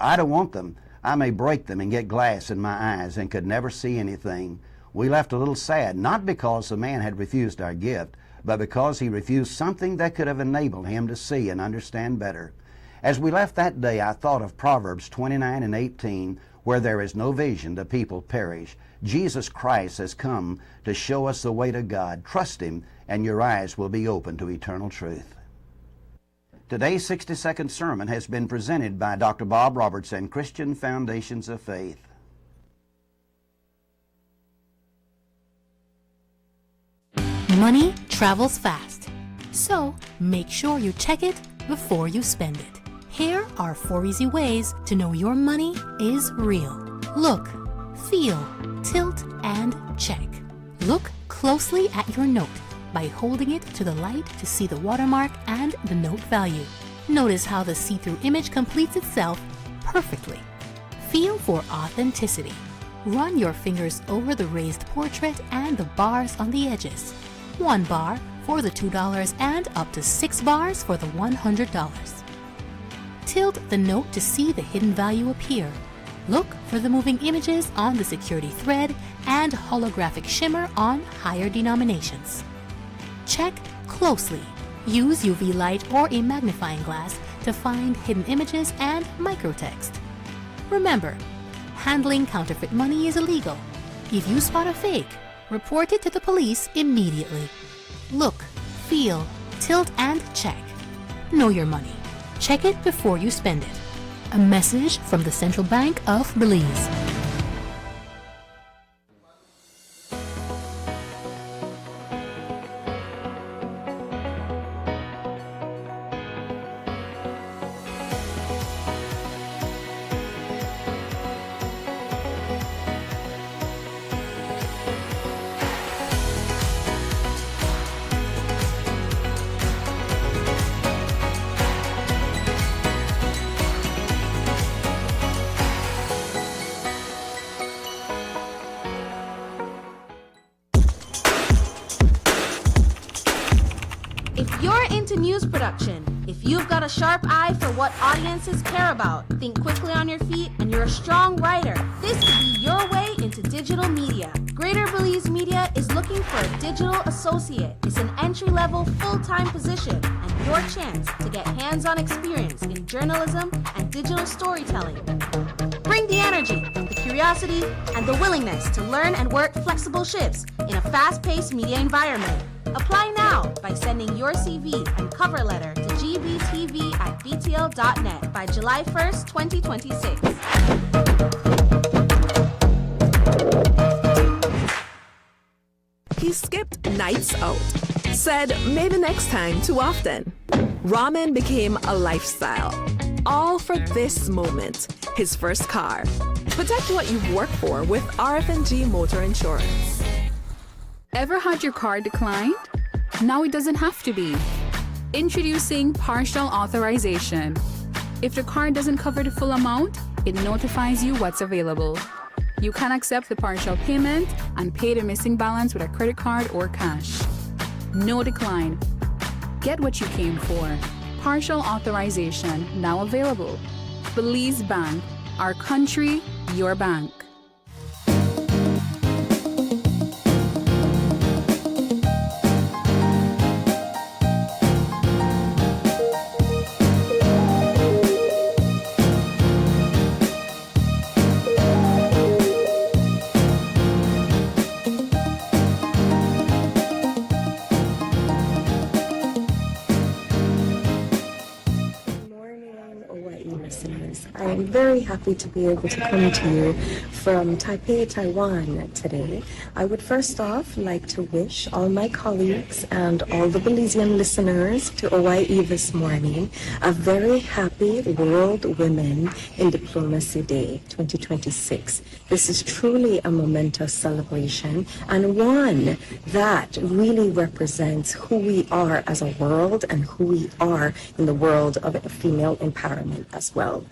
I don't want them. I may break them and get glass in my eyes and could never see anything. We left a little sad, not because the man had refused our gift, but because he refused something that could have enabled him to see and understand better. As we left that day, I thought of Proverbs 29:18, where there is no vision, the people perish. Jesus Christ has come to show us the way to God. Trust Him, and your eyes will be open to eternal truth. Today's 60-second sermon has been presented by Dr. Bob Roberts and Christian Foundations of Faith. Money travels fast, so make sure you check it before you spend it. Here are 4 easy ways to know your money is real. Look, feel, tilt, and check. Look closely at your note by holding it to the light to see the watermark and the note value. Notice how the see-through image completes itself perfectly. Feel for authenticity. Run your fingers over the raised portrait and the bars on the edges. 1 bar for the $2 and up to 6 bars for the $100. Tilt the note to see the hidden value appear. Look for the moving images on the security thread and holographic shimmer on higher denominations. Check closely. Use UV light or a magnifying glass to find hidden images and microtext. Remember, handling counterfeit money is illegal. If you spot a fake, report it to the police immediately. Look, feel, tilt, and check. Know your money. Check it before you spend it. A message from the Central Bank of Belize. production. If you've got a sharp eye for what audiences care about, think quickly on your feet, and you're a strong writer, this could be your way into digital media. Greater Belize Media is looking for a digital associate. It's an entry-level, full-time position and your chance to get hands-on experience in journalism and digital storytelling. Bring the energy, the curiosity, and the willingness to learn and work flexible shifts in a fast-paced media environment. Apply now by sending your CV and cover letter to gbtv@btl.net by July 1st, 2026. He skipped nights out. Said maybe next time too often. Ramen became a lifestyle. All for this moment, his first car. Protect what you've worked for with RF&G Motor Insurance. Ever had your car declined? Now it doesn't have to be. Introducing partial authorization. If the car doesn't cover the full amount, it notifies you what's available. You can accept the partial payment and pay the missing balance with a credit card or cash. No decline. Get what you came for. Partial authorization now available. Belize Bank, our country, your bank. I am very happy to be able to come to you from Taipei, Taiwan today. I would first off like to wish all my colleagues and all the Belizean listeners to OIE this morning a very happy World Women in Diplomacy Day 2026. This is truly a momentous celebration and one that really represents who we are as a world and who we are in the world of female empowerment as well.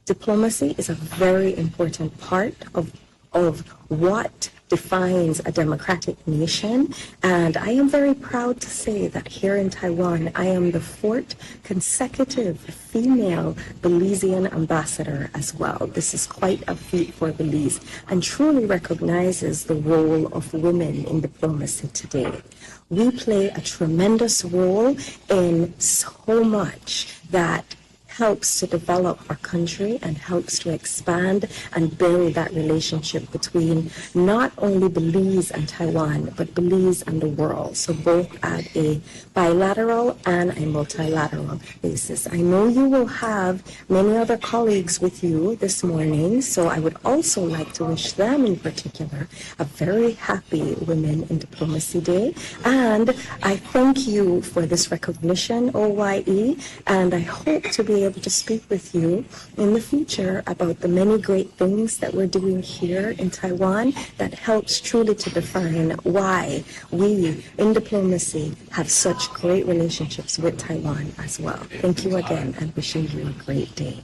Diplomacy is a very important part of what defines a democratic nation, and I am very proud to say that here in Taiwan, I am the 4th consecutive female Belizean ambassador as well. This is quite a feat for Belize and truly recognizes the role of women in diplomacy today. We play a tremendous role in so much that helps to develop our country and helps to expand and build that relationship between not only Belize and Taiwan, but Belize and the world. So both at a bilateral and a multilateral basis. I know you will have many other colleagues with you this morning, so I would also like to wish them in particular a very happy Women in Diplomacy Day. And I thank you for this recognition, OYE, and I hope to be able to speak with you in the future about the many great things that we're doing here in Taiwan that helps truly to define why we in diplomacy have such great relationships with Taiwan as well. Thank you again and wishing you a great day.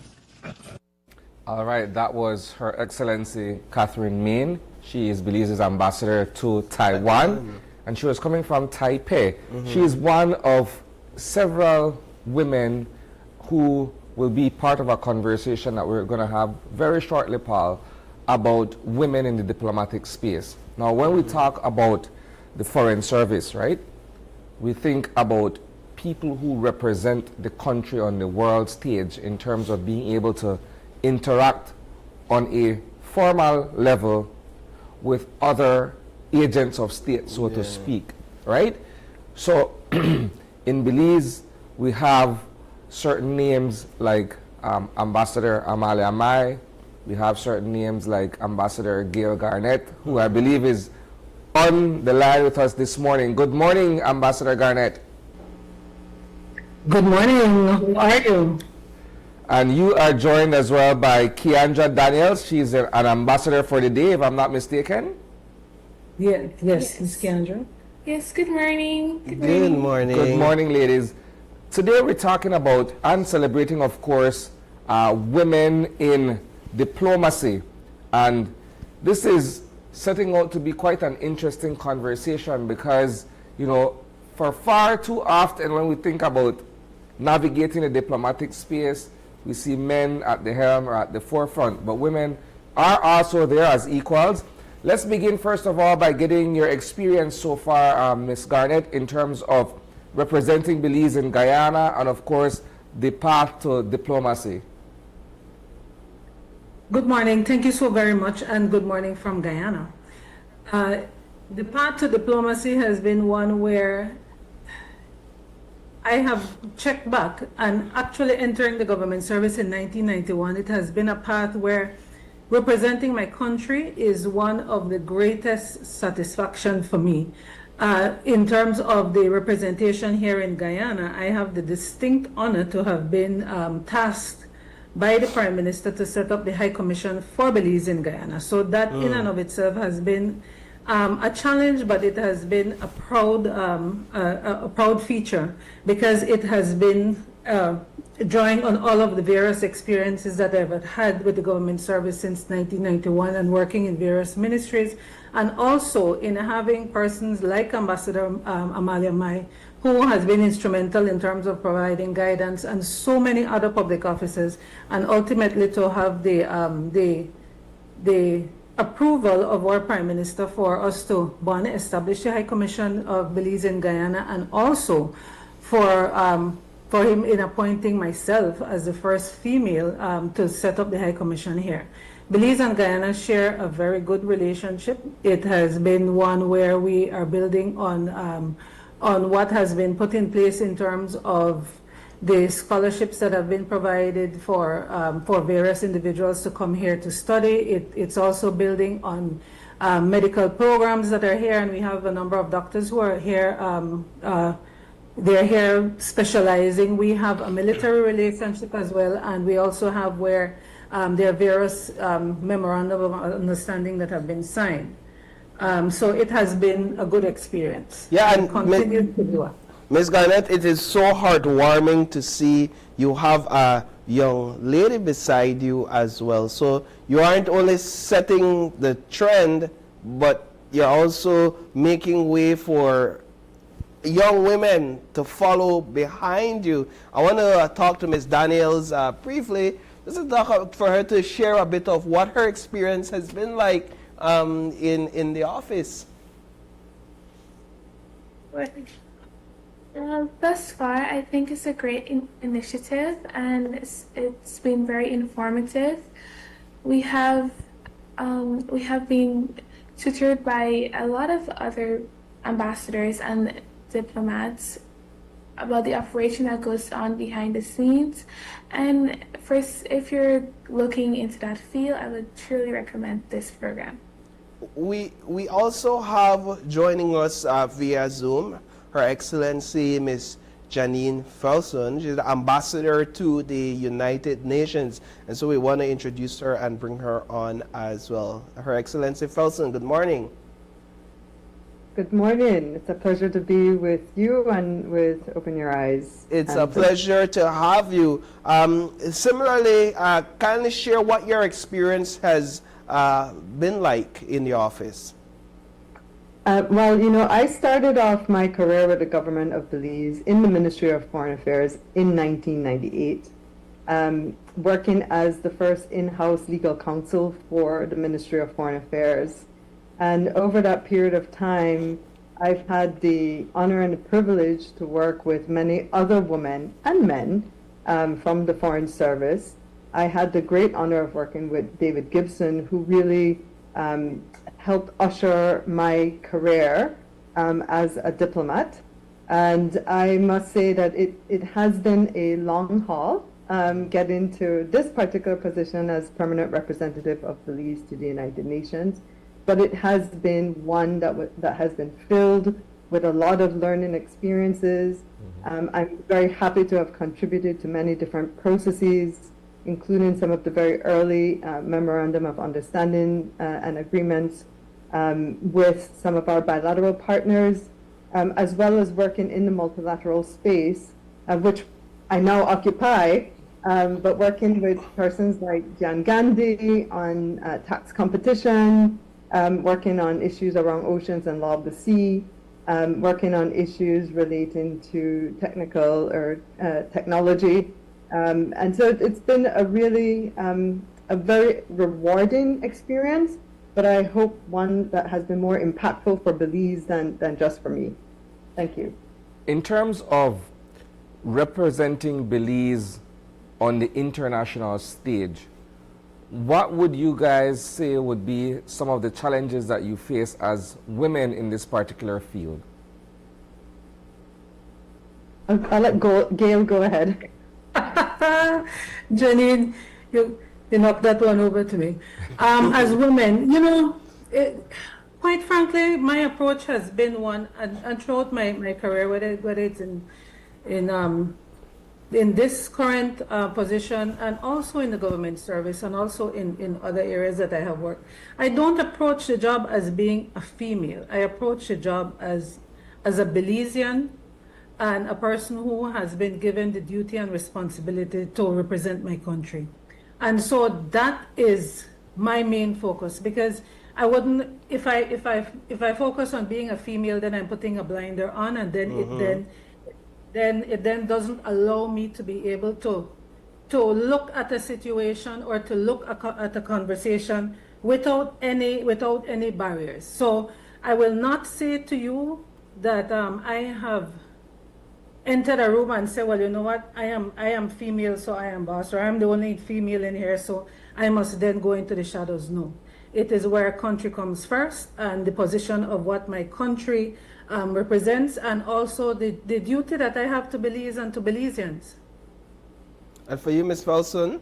All right, that was Her Excellency Catherine Min. She is Belize's ambassador to Taiwan, and she was coming from Taipei. She is one of several women who will be part of a conversation that we're going to have very shortly, Paul, about women in the diplomatic space. Now, when we talk about the Foreign Service, right, we think about people who represent the country on the world stage in terms of being able to interact on a formal level with other agents of state, so to speak, right? So in Belize, we have certain names like Ambassador Amalia Mai. We have certain names like Ambassador Gail Garnett, who I believe is on the line with us this morning. Good morning, Ambassador Garnett. Good morning. How are you? And you are joined as well by Keandra Daniels. She's an ambassador for the day, if I'm not mistaken. Yes, Ms. Keandra. Yes, good morning. Good morning. Good morning, ladies. Today we're talking about and celebrating, of course, women in diplomacy. And this is setting out to be quite an interesting conversation because, you know, for far too often when we think about navigating the diplomatic space. We see men at the helm or at the forefront, but women are also there as equals. Let's begin first of all by getting your experience so far, Ms. Garnett, in terms of representing Belize in Guyana and of course the path to diplomacy. Good morning. Thank you so very much, and good morning from Guyana. The path to diplomacy has been one where I have checked back, and actually entering the government service in 1991, it has been a path where representing my country is one of the greatest satisfaction for me. In terms of the representation here in Guyana, I have the distinct honor to have been tasked by the Prime Minister to set up the High Commission for Belize in Guyana. So that in and of itself has been a challenge, but it has been a proud feature, because it has been drawing on all of the various experiences that I've had with the government service since 1991 and working in various ministries, and also in having persons like Ambassador Amalia Mai, who has been instrumental in terms of providing guidance, and so many other public officers, and ultimately to have the approval of our Prime Minister for us to, one, establish the High Commission of Belize in Guyana, and also for him in appointing myself as the first female to set up the High Commission here. Belize and Guyana share a very good relationship. It has been one where we are building on what has been put in place in terms of the scholarships that have been provided for various individuals to come here to study. It's also building on medical programs that are here, and we have a number of doctors who are here. They're here specializing. We have a military relationship as well, and we also have where there are various memorandum of understanding that have been signed. So it has been a good experience. Yeah, and continue to do it. Ms. Garnett, it is so heartwarming to see you have a young lady beside you as well. So you aren't only setting the trend, but you're also making way for young women to follow behind you. I want to talk to Ms. Daniels briefly, just to talk for her to share a bit of what her experience has been like in the office. Thus far, I think it's a great initiative, and it's been very informative. We have been tutored by a lot of other ambassadors and diplomats about the operation that goes on behind the scenes. And first, if you're looking into that field, I would truly recommend this program. We also have joining us via Zoom Her Excellency Ms. Janine Felson. She's the ambassador to the United Nations, and so we want to introduce her and bring her on as well. Her Excellency Felson, good morning. Good morning. It's a pleasure to be with you and with Open Your Eyes. It's a pleasure to have you. Similarly, kindly share what your experience has been like in the office. Well, you know, I started off my career with the government of Belize in the Ministry of Foreign Affairs in 1998, working as the first in-house legal counsel for the Ministry of Foreign Affairs. And over that period of time, I've had the honor and the privilege to work with many other women and men from the Foreign Service. I had the great honor of working with David Gibson, who really helped usher my career as a diplomat. And I must say that it has been a long haul getting to this particular position as permanent representative of Belize to the United Nations. But it has been one that has been filled with a lot of learning experiences. I'm very happy to have contributed to many different processes, including some of the very early memorandum of understanding and agreements with some of our bilateral partners, as well as working in the multilateral space, which I now occupy, but working with persons like Jan Gandhi on tax competition, working on issues around oceans and law of the sea, working on issues relating to technical or technology. And so it's been a really a very rewarding experience, but I hope one that has been more impactful for Belize than just for me. Thank you. In terms of representing Belize on the international stage, what would you guys say would be some of the challenges that you face as women in this particular field? I'll let Gail go ahead. Janine, you knocked that one over to me. As women, you know, quite frankly, my approach has been one, and throughout my career, whether it's in this current position and also in the government service and also in other areas that I have worked, I don't approach the job as being a female. I approach the job as a Belizean and a person who has been given the duty and responsibility to represent my country. And so that is my main focus, because I wouldn't, if I focus on being a female, then I'm putting a blinder on, and then it doesn't allow me to be able to look at a situation or to look at a conversation without any barriers. So I will not say to you that I have entered a room and say, well, you know what, I am female, so I am boss, or I'm the only female in here, so I must then go into the shadows. No. It is where country comes first, and the position of what my country represents, and also the duty that I have to Belize and to Belizeans. And for you, Ms. Felson?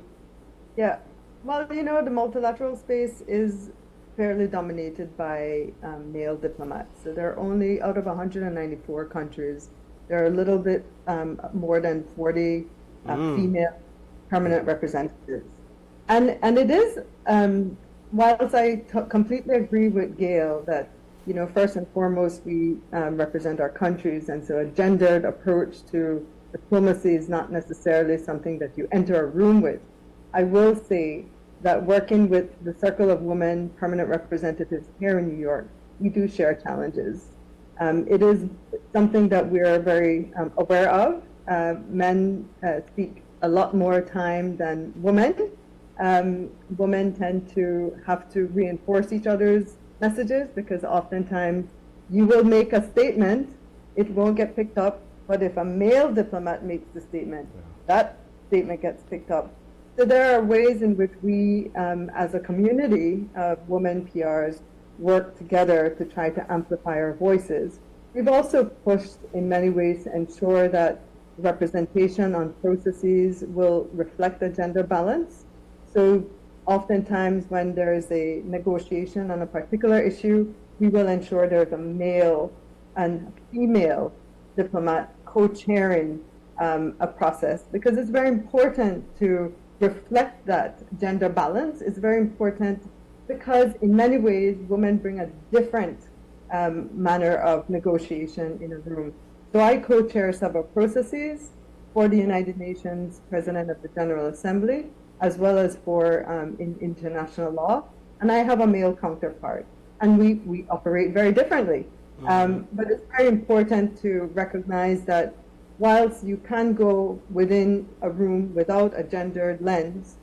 Yeah, well, you know, the multilateral space is fairly dominated by male diplomats. So there are only, out of 194 countries, there are a little bit more than 40 female permanent representatives. And it is, whilst I completely agree with Gail that, you know, first and foremost, we represent our countries, and so a gendered approach to diplomacy is not necessarily something that you enter a room with. I will say that working with the Circle of Women Permanent Representatives here in New York, we do share challenges. It is something that we are very aware of. Men speak a lot more time than women. Women tend to have to reinforce each other's messages, because oftentimes you will make a statement, it won't get picked up, but if a male diplomat makes the statement, that statement gets picked up. So there are ways in which we, as a community of women PRs, work together to try to amplify our voices. We've also pushed in many ways to ensure that representation on processes will reflect a gender balance. So oftentimes when there is a negotiation on a particular issue, we will ensure there's a male and female diplomat co-chairing a process, because it's very important to reflect that gender balance. It's very important because in many ways women bring a different manner of negotiation in a room. So I co-chair several processes for the United Nations President of the General Assembly, as well as for in international law, and I have a male counterpart, and we operate very differently. But it's very important to recognize that whilst you can go within a room without a gendered lens,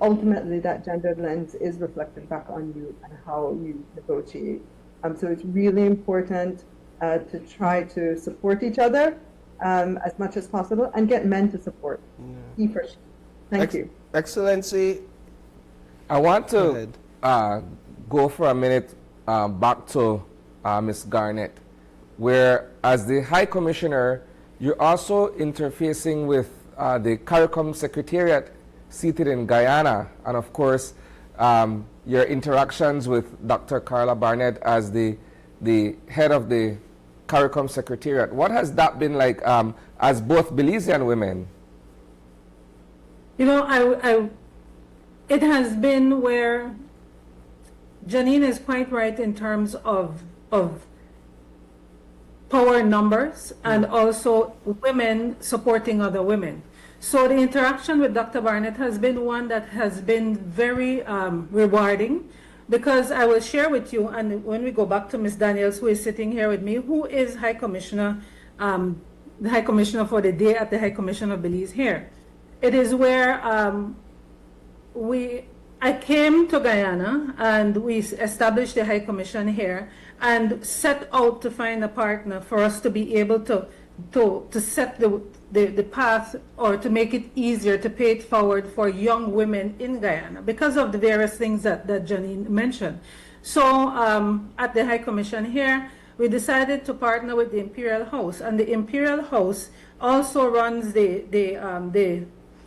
ultimately that gendered lens is reflected back on you and how you negotiate. So it's really important to try to support each other as much as possible, and get men to support. Key first. Thank you. Excellency. I want to go for a minute back to Ms. Garnett, where as the High Commissioner, you're also interfacing with the CARICOM Secretariat seated in Guyana, and of course your interactions with Dr. Carla Barnett as the head of the CARICOM Secretariat. What has that been like as both Belizean women? You know, it has been where Janine is quite right in terms of power numbers and also women supporting other women. So the interaction with Dr. Barnett has been one that has been very rewarding, because I will share with you, and when we go back to Ms. Daniels, who is sitting here with me, who is High Commissioner, the High Commissioner for the day at the High Commission of Belize here. It is where I came to Guyana and we established the High Commission here and set out to find a partner for us to be able to set the path, or to make it easier to pay it forward for young women in Guyana because of the various things that Janine mentioned. So at the High Commission here, we decided to partner with the Imperial House, and the Imperial House also runs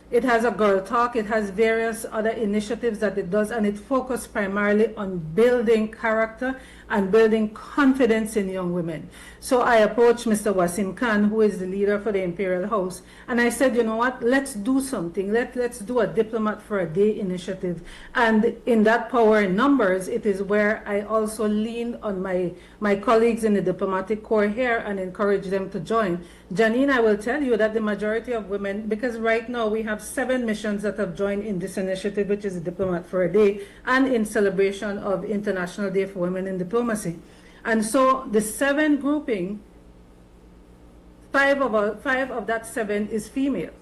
it has a Girl Talk, it has various other initiatives that it does, and it focuses primarily on building character and building confidence in young women. So I approached Mr. Wasim Khan, who is the leader for the Imperial House, and I said, you know what, let's do something. Let's do a Diplomat for a Day initiative. And in that power in numbers, it is where I also leaned on my colleagues in the diplomatic corps here and encouraged them to join. Janine, I will tell you that the majority of women, because right now we have 7 missions that have joined in this initiative, which is a Diplomat for a Day, and in celebration of International Day for Women in Diplomacy. And so the 7 grouping, 5 of that 7 is female.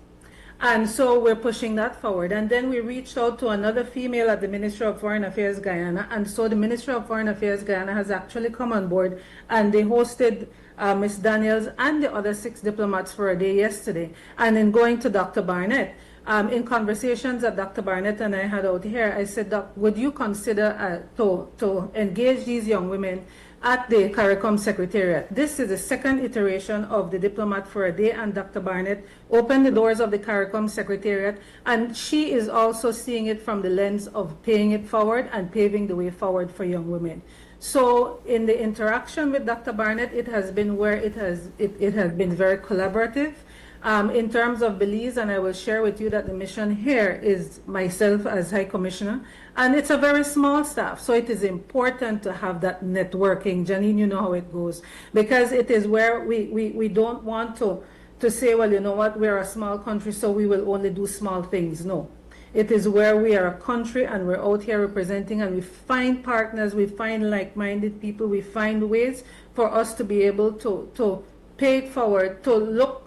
And so we're pushing that forward. And then we reached out to another female at the Ministry of Foreign Affairs Guyana. And so the Ministry of Foreign Affairs Guyana has actually come on board, and they hosted Ms. Daniels and the other 6 diplomats for a day yesterday. And in going to Dr. Barnett, in conversations that Dr. Barnett and I had out here, I said, Doc, would you consider to engage these young women at the CARICOM Secretariat? This is the 2nd iteration of the Diplomat for a Day, and Dr. Barnett opened the doors of the CARICOM Secretariat, and she is also seeing it from the lens of paying it forward and paving the way forward for young women. So in the interaction with Dr. Barnett, it has been where it has been very collaborative. In terms of Belize, and I will share with you that the mission here is myself as High Commissioner, and it's a very small staff, so it is important to have that networking. Janine, you know how it goes, because it is where we don't want to say, well, you know what, we're a small country, so we will only do small things. No. It is where we are a country and we're out here representing, and we find partners, we find like-minded people, we find ways for us to be able to pay it forward, to look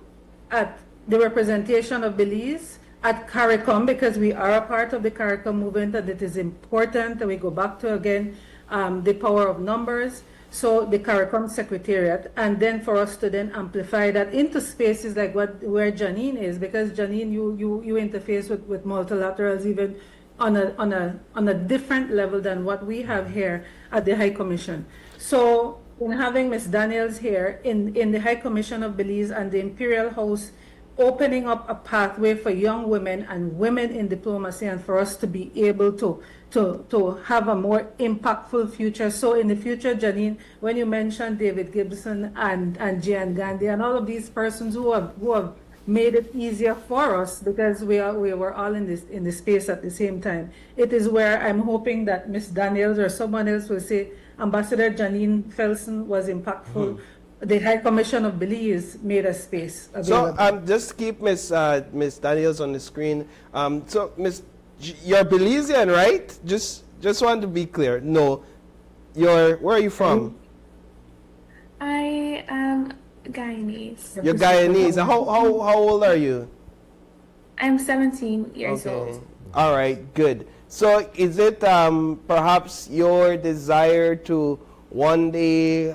at the representation of Belize at CARICOM, because we are a part of the CARICOM movement, and it is important that we go back to, again, the power of numbers. So the CARICOM Secretariat, and then for us to then amplify that into spaces like where Janine is, because Janine, you interface with multilaterals even on a different level than what we have here at the High Commission. So in having Ms. Daniels here in the High Commission of Belize and the Imperial House opening up a pathway for young women and women in diplomacy, and for us to be able to have a more impactful future. So in the future, Janine, when you mentioned David Gibson and Gian Gandhi and all of these persons who have made it easier for us, because we were all in this space at the same time, it is where I'm hoping that Ms. Daniels or someone else will say Ambassador Janine Felsen was impactful. The High Commission of Belize made a space available. So just keep Miss Daniels on the screen. So Miss, you're Belizean, right? Just want to be clear. No, where are you from? I am Guyanese. You're Guyanese. How old are you? I'm 17 years old. All right, good. So is it perhaps your desire to one day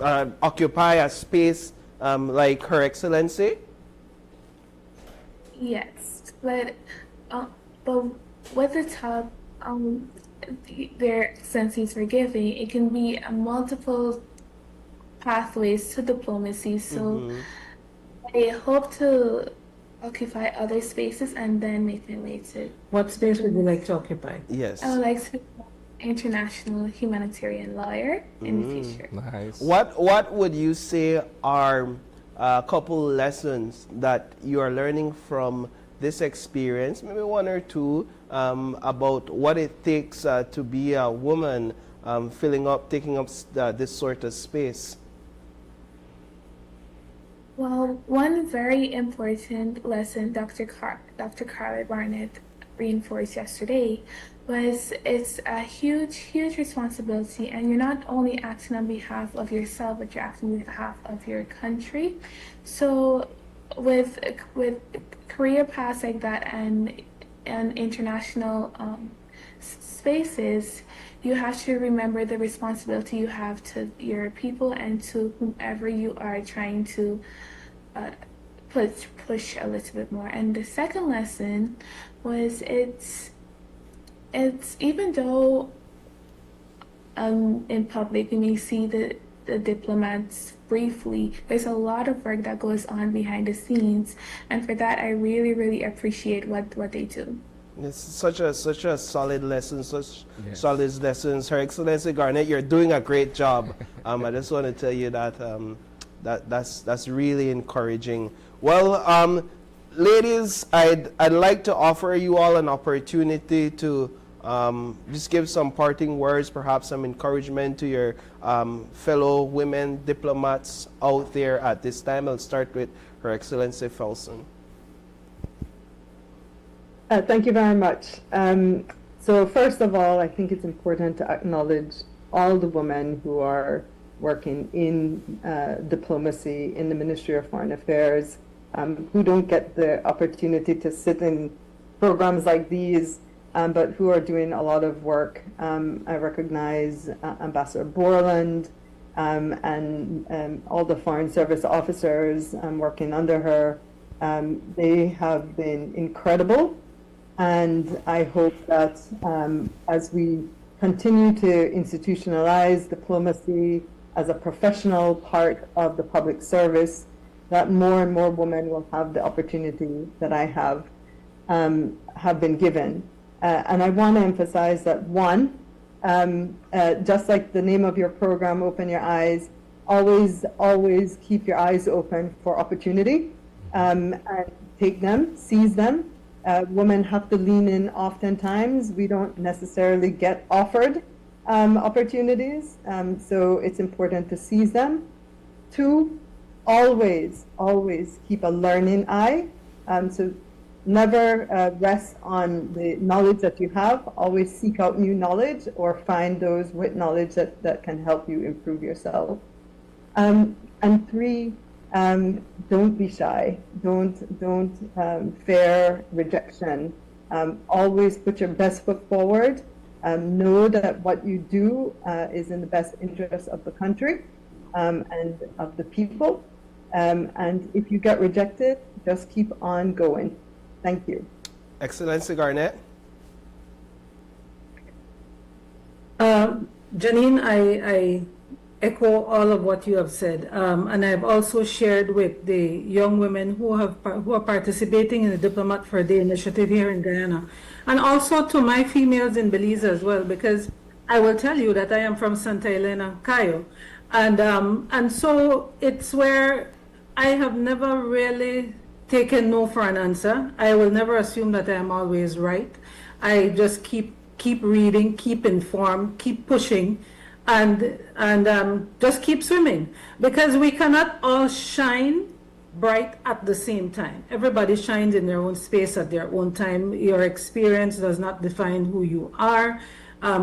occupy a space like Her Excellency? Yes, but with the top their excellencies are giving, it can be multiple pathways to diplomacy. So I hope to occupy other spaces and then make my way to. What space would you like to occupy? Yes. I would like to be an international humanitarian lawyer in the future. Nice. What would you say are a couple lessons that you are learning from this experience, maybe one or two, about what it takes to be a woman taking up this sort of space? Well, one very important lesson Dr. Carla Barnett reinforced yesterday was it's a huge responsibility, and you're not only acting on behalf of yourself, but you're acting on behalf of your country. So with career paths like that and international spaces, you have to remember the responsibility you have to your people and to whomever you are trying to push a little bit more. And the second lesson was it's even though in public you may see the diplomats briefly, there's a lot of work that goes on behind the scenes, and for that I really appreciate what they do. It's such a solid lesson, solid lessons. Her Excellency Garnett, you're doing a great job. I just want to tell you that that's really encouraging. Well, ladies, I'd like to offer you all an opportunity to just give some parting words, perhaps some encouragement to your fellow women diplomats out there at this time. I'll start with Her Excellency Felsen. Thank you very much. So first of all, I think it's important to acknowledge all the women who are working in diplomacy in the Ministry of Foreign Affairs, who don't get the opportunity to sit in programs like these, but who are doing a lot of work. I recognize Ambassador Borland and all the Foreign Service officers working under her. They have been incredible. And I hope that as we continue to institutionalize diplomacy as a professional part of the public service, that more and more women will have the opportunity that I have been given. And I want to emphasize that one, just like the name of your program, Open Your Eyes, always keep your eyes open for opportunity and take them, seize them. Women have to lean in oftentimes. We don't necessarily get offered opportunities, so it's important to seize them. Two, always keep a learning eye. So never rest on the knowledge that you have. Always seek out new knowledge or find those with knowledge that can help you improve yourself. And three, don't be shy. Don't fear rejection. Always put your best foot forward. Know that what you do is in the best interest of the country and of the people. And if you get rejected, just keep on going. Thank you. Excellency Garnett. Janine, I echo all of what you have said, and I've also shared with the young women who are participating in the Diplomat for a Day initiative here in Guyana, and also to my females in Belize as well, because I will tell you that I am from Santa Elena, Cayo, and so it's where I have never really taken no for an answer. I will never assume that I am always right. I just keep reading, keep informed, keep pushing. And just keep swimming, because we cannot all shine bright at the same time. Everybody shines in their own space at their own time. Your experience does not define who you are.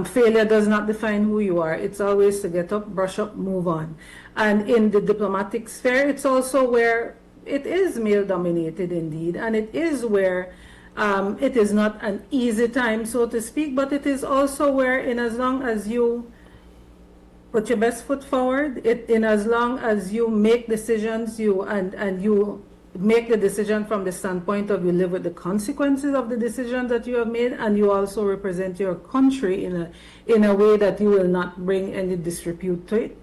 Failure does not define who you are. It's always to get up, brush up, move on. And in the diplomatic sphere, it's also where it is male dominated indeed, and it is where it is not an easy time, so to speak, but it is also where, in as long as you put your best foot forward, in as long as you make decisions, you make the decision from the standpoint of you live with the consequences of the decision that you have made, and you also represent your country in a way that you will not bring any disrepute to it,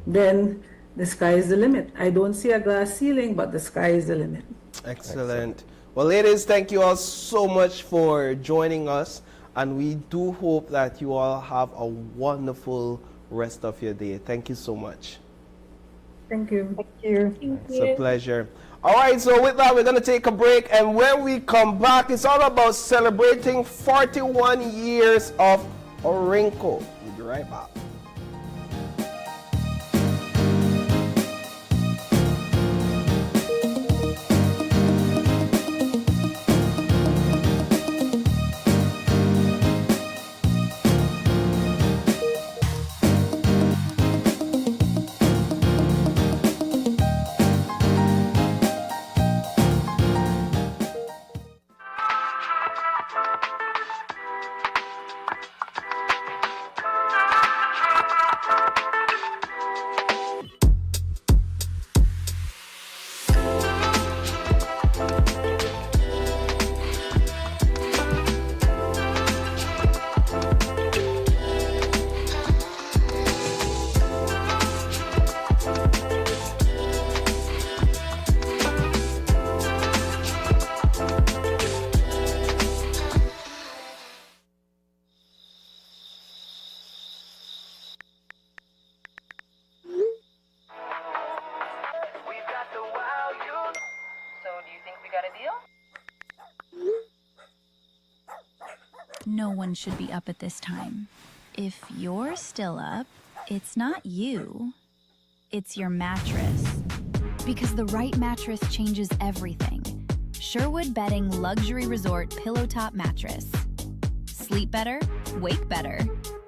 then the sky is the limit. I don't see a glass ceiling, but the sky is the limit. Excellent. Well, ladies, thank you all so much for joining us, and we do hope that you all have a wonderful rest of your day. Thank you so much. Thank you. Thank you. It's a pleasure. All right, so with that, we're going to take a break, and when we come back, it's all about celebrating 41 years of Orinco. We'll be right back. No one should be up at this time. If you're still up, it's not you, it's your mattress. Because the right mattress changes everything. Sherwood Bedding Luxury Resort Pillow Top Mattress. Sleep better, wake better.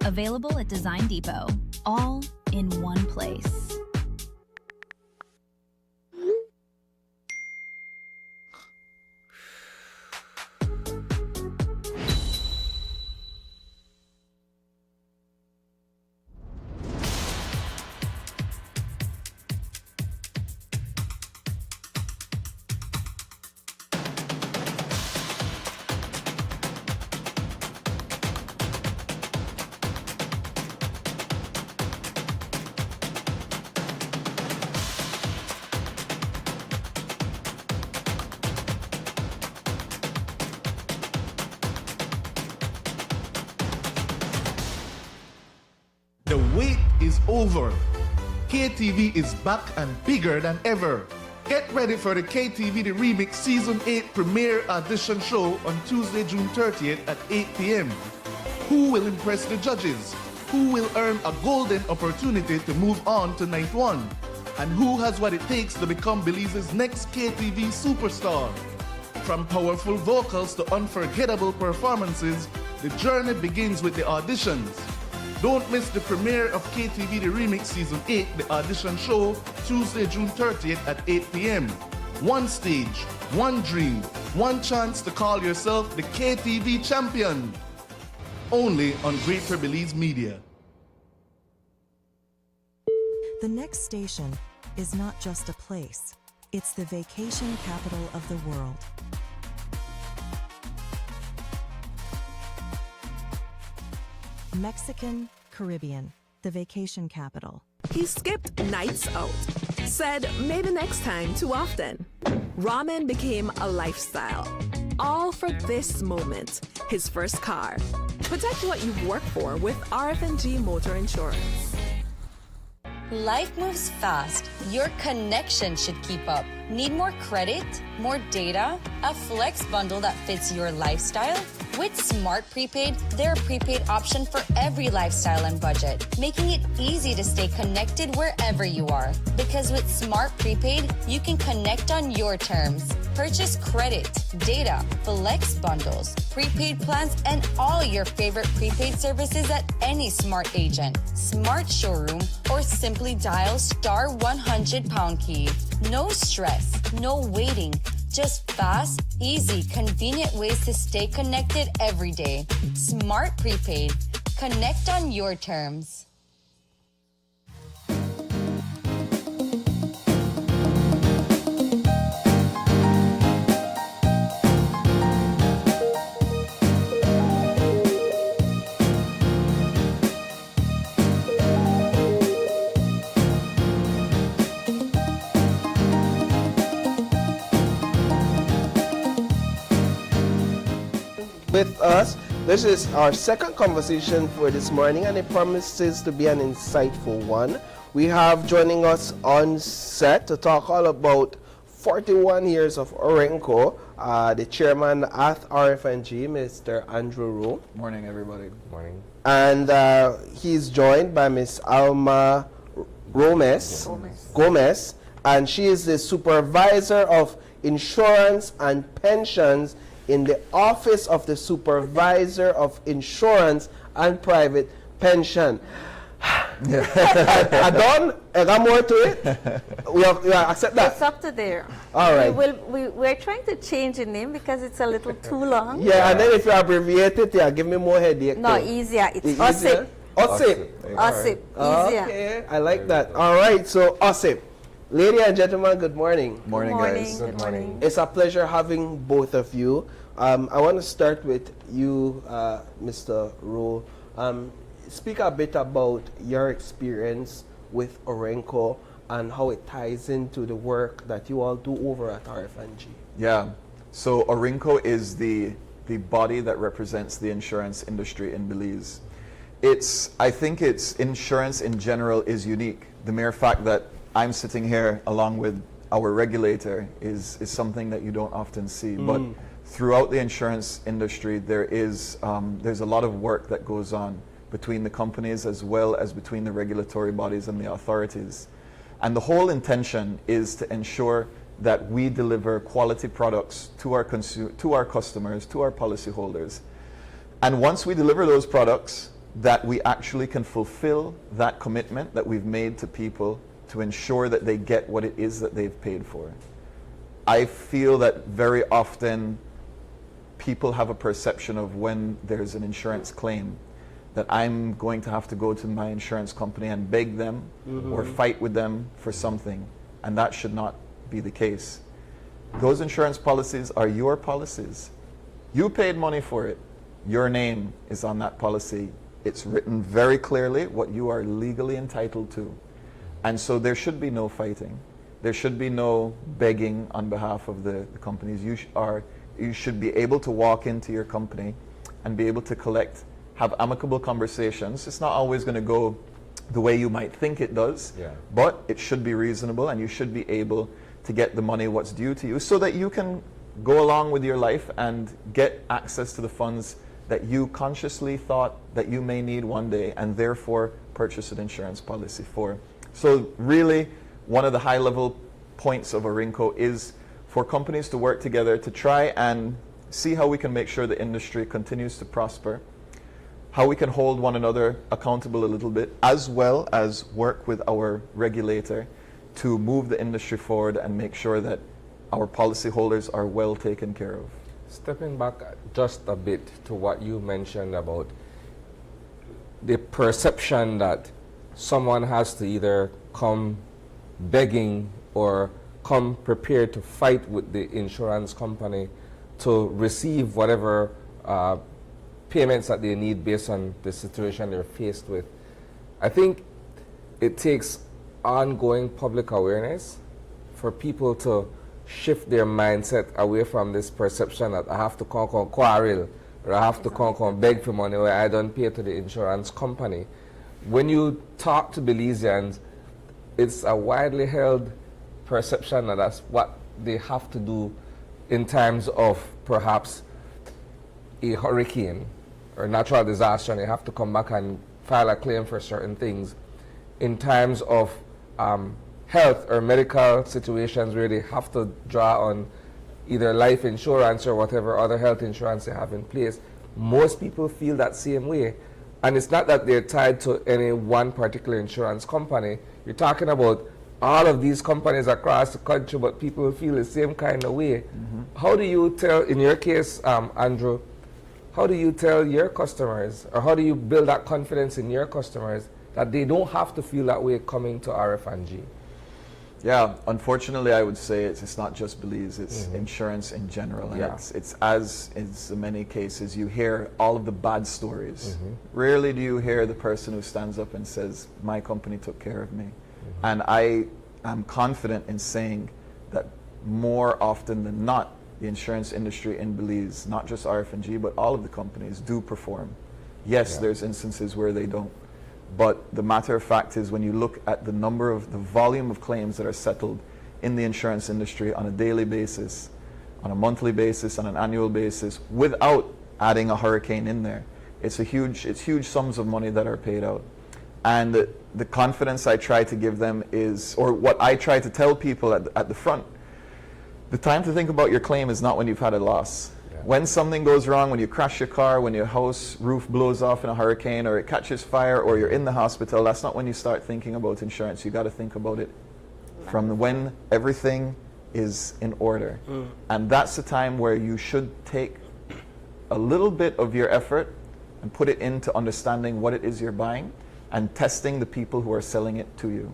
Available at Design Depot. All in one place. The wait is over. KTV is back and bigger than ever. Get ready for the KTV The Remix Season 8 premiere audition show on Tuesday, June 30th at 8 p.m. Who will impress the judges? Who will earn a golden opportunity to move on to night one? And who has what it takes to become Belize's next KTV superstar? From powerful vocals to unforgettable performances, the journey begins with the auditions. Don't miss the premiere of KTV The Remix Season 8, the audition show, Tuesday, June 30th at 8 p.m. One stage, one dream, one chance to call yourself the KTV champion. Only on Greater Belize Media. The next station is not just a place, it's the vacation capital of the world. Mexican Caribbean, the vacation capital. He skipped nights out. Said maybe next time too often. Ramen became a lifestyle. All for this moment, his first car. Protect what you've worked for with RF&G Motor Insurance. Life moves fast. Your connection should keep up. Need more credit? More data? A flex bundle that fits your lifestyle? With Smart Prepaid, they're a prepaid option for every lifestyle and budget, making it easy to stay connected wherever you are. Because with Smart Prepaid, you can connect on your terms. Purchase credit, data, flex bundles, prepaid plans, and all your favorite prepaid services at any Smart agent, Smart showroom, or simply dial *100# key. No stress, no waiting. Just fast, easy, convenient ways to stay connected every day. Smart Prepaid. Connect on your terms. With us, this is our second conversation for this morning, and it promises to be an insightful one. We have joining us on set to talk all about 41 years of Orenco, the chairman at RF&G, Mr. Andrew Rowe. Morning, everybody. Morning. And he's joined by Miss Alma Gomez, and she is the supervisor of insurance and pensions in the Office of the Supervisor of Insurance and Private Pension. I got more to it. We accept that. It's up to there. All right. We're trying to change the name because it's a little too long. Yeah, and then if you abbreviate it, yeah, give me more headache. No, too. easier. It's easier? OSIP. OSIP. Easier. Okay, I like that. All right, so OSIP. Ladies and gentlemen, good morning. Morning, guys. Good morning. It's a pleasure having both of you. I want to start with you, Mr. Rowe. Speak a bit about your experience with Orenco and how it ties into the work that you all do over at RF&G. Yeah. So Orenco is the body that represents the insurance industry in Belize. I think it's insurance in general is unique. The mere fact that I'm sitting here along with our regulator is something that you don't often see. But throughout the insurance industry, there's a lot of work that goes on between the companies as well as between the regulatory bodies and the authorities. And the whole intention is to ensure that we deliver quality products to our customers, to our policyholders. And once we deliver those products, that we actually can fulfill that commitment that we've made to people to ensure that they get what it is that they've paid for. I feel that very often people have a perception of when there's an insurance claim that I'm going to have to go to my insurance company and beg them or fight with them for something, and that should not be the case. Those insurance policies are your policies. You paid money for it. Your name is on that policy. It's written very clearly what you are legally entitled to. And so there should be no fighting. There should be no begging on behalf of the companies. You should be able to walk into your company and be able to have amicable conversations. It's not always going to go the way you might think it does, but it should be reasonable, and you should be able to get the money what's due to you so that you can go along with your life and get access to the funds that you consciously thought that you may need one day, and therefore purchase an insurance policy for. So really, one of the high-level points of Orinco is for companies to work together to try and see how we can make sure the industry continues to prosper, how we can hold one another accountable a little bit, as well as work with our regulator to move the industry forward and make sure that our policyholders are well taken care of. Stepping back just a bit to what you mentioned about the perception that someone has to either come begging or come prepared to fight with the insurance company to receive whatever payments that they need based on the situation they're faced with. I think it takes ongoing public awareness for people to shift their mindset away from this perception that I have to come quarrel or I have to come beg for money or I don't pay to the insurance company. When you talk to Belizeans, it's a widely held perception that that's what they have to do in times of perhaps a hurricane or natural disaster, and they have to come back and file a claim for certain things. In times of health or medical situations where they have to draw on either life insurance or whatever other health insurance they have in place, most people feel that same way. And it's not that they're tied to any one particular insurance company. You're talking about all of these companies across the country, but people feel the same kind of way. How do you tell, in your case, Andrew, how do you tell your customers, or how do you build that confidence in your customers that they don't have to feel that way coming to RF&G? Yeah, unfortunately, I would say it's not just Belize, it's insurance in general. And it's as in many cases, you hear all of the bad stories. Rarely do you hear the person who stands up and says, my company took care of me. And I am confident in saying that more often than not, the insurance industry in Belize, not just RF&G, but all of the companies do perform. Yes, there's instances where they don't. But the matter of fact is when you look at the volume of claims that are settled in the insurance industry on a daily basis, on a monthly basis, on an annual basis, without adding a hurricane in there, it's huge sums of money that are paid out. And the confidence I try to give them is, or what I try to tell people at the front, the time to think about your claim is not when you've had a loss. When something goes wrong, when you crash your car, when your house roof blows off in a hurricane, or it catches fire, or you're in the hospital, that's not when you start thinking about insurance. You got to think about it from when everything is in order. And that's the time where you should take a little bit of your effort and put it into understanding what it is you're buying and testing the people who are selling it to you.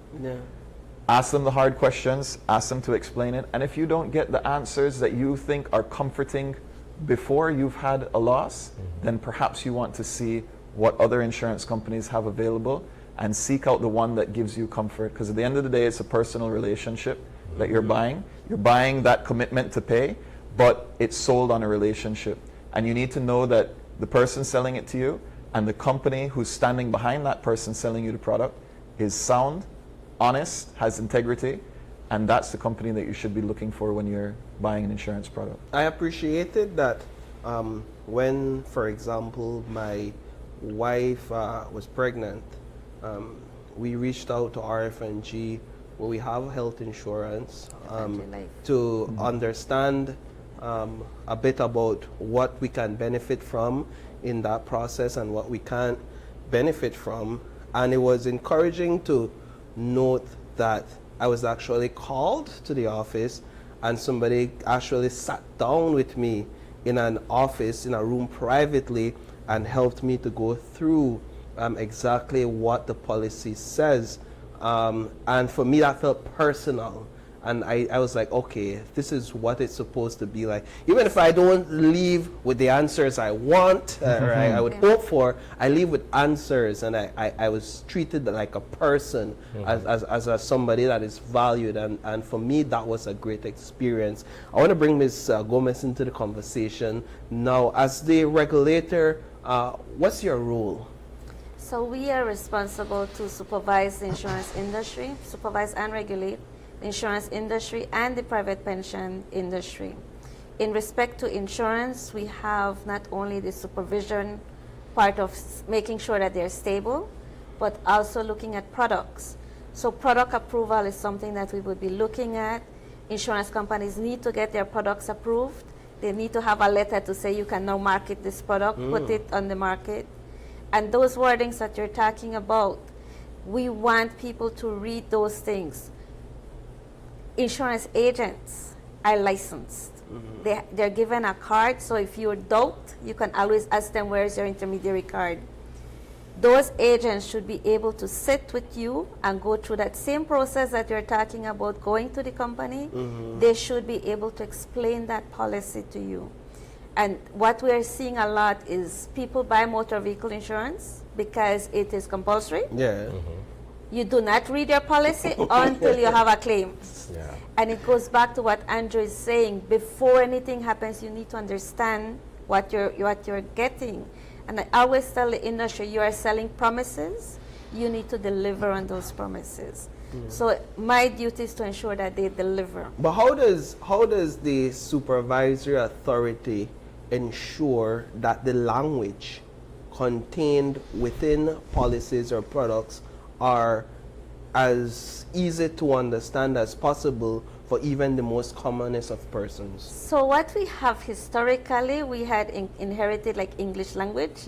Ask them the hard questions, ask them to explain it, and if you don't get the answers that you think are comforting before you've had a loss, then perhaps you want to see what other insurance companies have available and seek out the one that gives you comfort. Because at the end of the day, it's a personal relationship that you're buying. You're buying that commitment to pay, but it's sold on a relationship. And you need to know that the person selling it to you and the company who's standing behind that person selling you the product is sound, honest, has integrity, and that's the company that you should be looking for when you're buying an insurance product. I appreciated that when, for example, my wife was pregnant, we reached out to RFNG, where we have health insurance, to understand a bit about what we can benefit from in that process and what we can't benefit from. And it was encouraging to note that I was actually called to the office, and somebody actually sat down with me in an office, in a room privately, and helped me to go through exactly what the policy says. And for me, that felt personal. And I was like, okay, this is what it's supposed to be like. Even if I don't leave with the answers I want, or I would hope for, I leave with answers. And I was treated like a person, as a somebody that is valued. And for me, that was a great experience. I want to bring Ms. Gomez into the conversation. Now, as the regulator, what's your role? So we are responsible to supervise the insurance industry, supervise and regulate the insurance industry and the private pension industry. In respect to insurance, we have not only the supervision part of making sure that they're stable, but also looking at products. So product approval is something that we would be looking at. Insurance companies need to get their products approved. They need to have a letter to say you can now market this product, put it on the market. And those wordings that you're talking about, we want people to read those things. Insurance agents are licensed. They're given a card, so if you doubt, you can always ask them, where's your intermediary card? Those agents should be able to sit with you and go through that same process that you're talking about going to the company. They should be able to explain that policy to you. And what we're seeing a lot is people buy motor vehicle insurance because it is compulsory. Yeah. You do not read your policy until you have a claim. Yeah. And it goes back to what Andrew is saying. Before anything happens, you need to understand what you're getting. And I always tell the industry, you are selling promises, you need to deliver on those promises. So my duty is to ensure that they deliver. But how does the supervisory authority ensure that the language contained within policies or products are as easy to understand as possible for even the most commonest of persons? So what we have historically, we had inherited like English language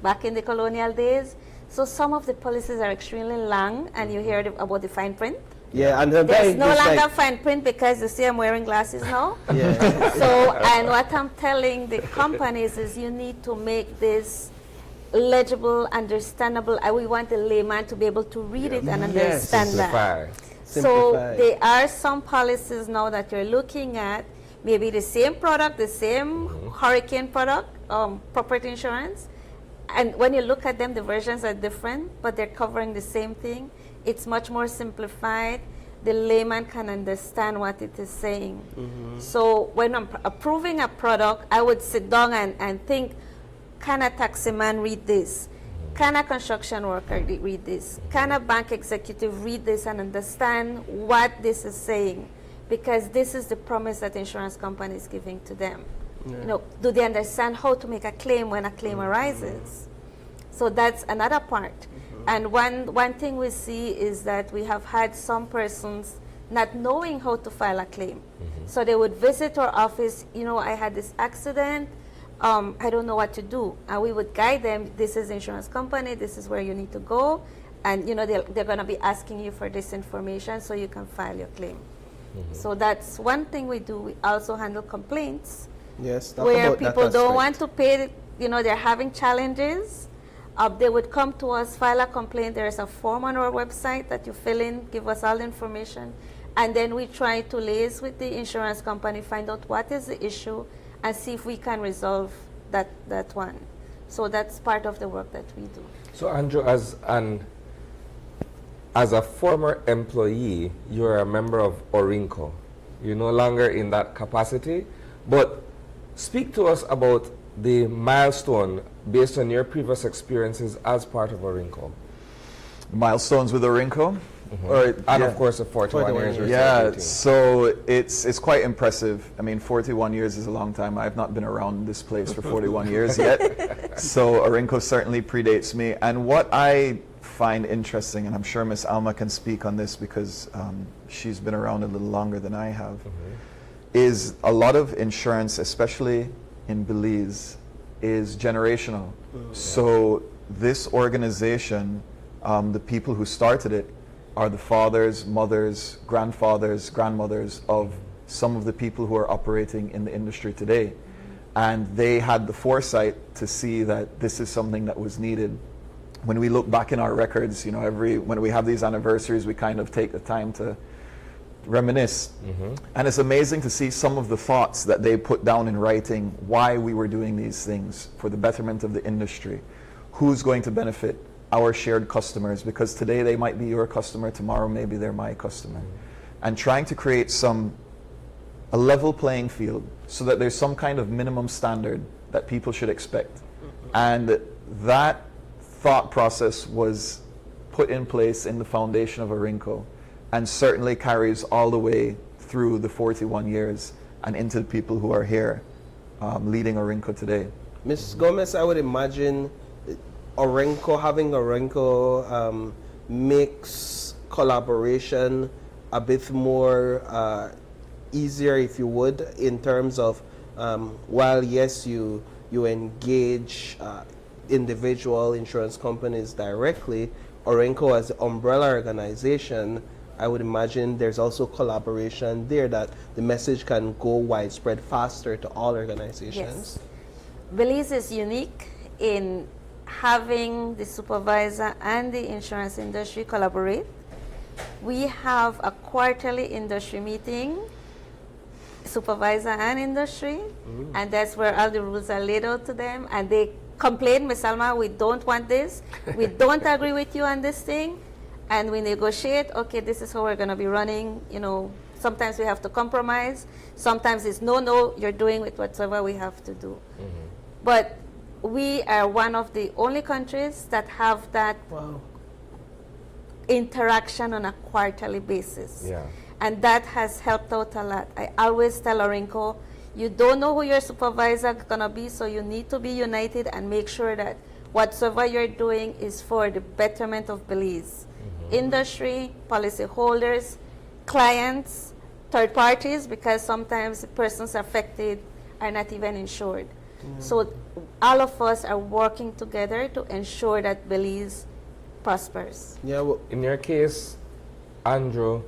back in the colonial days. So some of the policies are extremely long, and you hear about the fine print. Yeah, and there's no longer fine print because you see I'm wearing glasses now. Yeah. So, and what I'm telling the companies is you need to make this legible, understandable. We want the layman to be able to read it and understand that. So there are some policies now that you're looking at, maybe the same product, the same hurricane product, property insurance, and when you look at them, the versions are different, but they're covering the same thing. It's much more simplified. The layman can understand what it is saying. So when I'm approving a product, I would sit down and think, can a taxi man read this? Can a construction worker read this? Can a bank executive read this and understand what this is saying? Because this is the promise that the insurance company is giving to them. You know, do they understand how to make a claim when a claim arises? So that's another part. And one thing we see is that we have had some persons not knowing how to file a claim. So they would visit our office, you know, I had this accident, I don't know what to do. And we would guide them, this is the insurance company, this is where you need to go. And you know, they're gonna be asking you for this information so you can file your claim. So that's one thing we do. We also handle complaints. Yes, where people don't want to pay, you know, they're having challenges. They would come to us, file a complaint. There's a form on our website that you fill in, give us all the information, and then we try to liaise with the insurance company, find out what is the issue, and see if we can resolve that one. So that's part of the work that we do. So Andrew, as a former employee, you're a member of Orinco. You're no longer in that capacity, but speak to us about the milestone based on your previous experiences as part of Orinco. Milestones with Orinco. And of course the 41 years. you're Yeah, celebrating. so it's quite impressive. I mean, 41 years is a long time. I've not been around this place for 41 years yet. So Orinco certainly predates me. And what I find interesting, and I'm sure Miss Alma can speak on this because she's been around a little longer than I have, is a lot of insurance, especially in Belize, is generational. So this organization, the people who started it are the fathers, mothers, grandfathers, grandmothers of some of the people who are operating in the industry today. And they had the foresight to see that this is something that was needed. When we look back in our records, you know, when we have these anniversaries, we kind of take the time to reminisce. And it's amazing to see some of the thoughts that they put down in writing, why we were doing these things for the betterment of the industry, who's going to benefit, our shared customers, because today they might be your customer, tomorrow maybe they're my customer. And trying to create a level playing field so that there's some kind of minimum standard that people should expect. And that thought process was put in place in the foundation of Orinco, and certainly carries all the way through the 41 years and into the people who are here leading Orinco today. Ms. Gomez, I would imagine having Orinco makes collaboration a bit more easier, if you would, in terms of while yes, you engage individual insurance companies directly, Orinco as an umbrella organization, I would imagine there's also collaboration there that the message can go widespread faster to all organizations. Yes. Belize is unique in having the supervisor and the insurance industry collaborate. We have a quarterly industry meeting, supervisor and industry, and that's where all the rules are laid out to them, and they complain, Ms. Alma, we don't want this, we don't agree with you on this thing, and we negotiate, okay, this is how we're going to be running, you know, sometimes we have to compromise, sometimes it's no, you're doing with whatever we have to do. But we are one of the only countries that have that interaction on a quarterly basis. And that has helped out a lot. I always tell Orinco, you don't know who your supervisor is going to be, so you need to be united and make sure that whatsoever you're doing is for the betterment of Belize. Industry, policyholders, clients, third parties, because sometimes the persons affected are not even insured. So all of us are working together to ensure that Belize prospers. In your case, Andrew,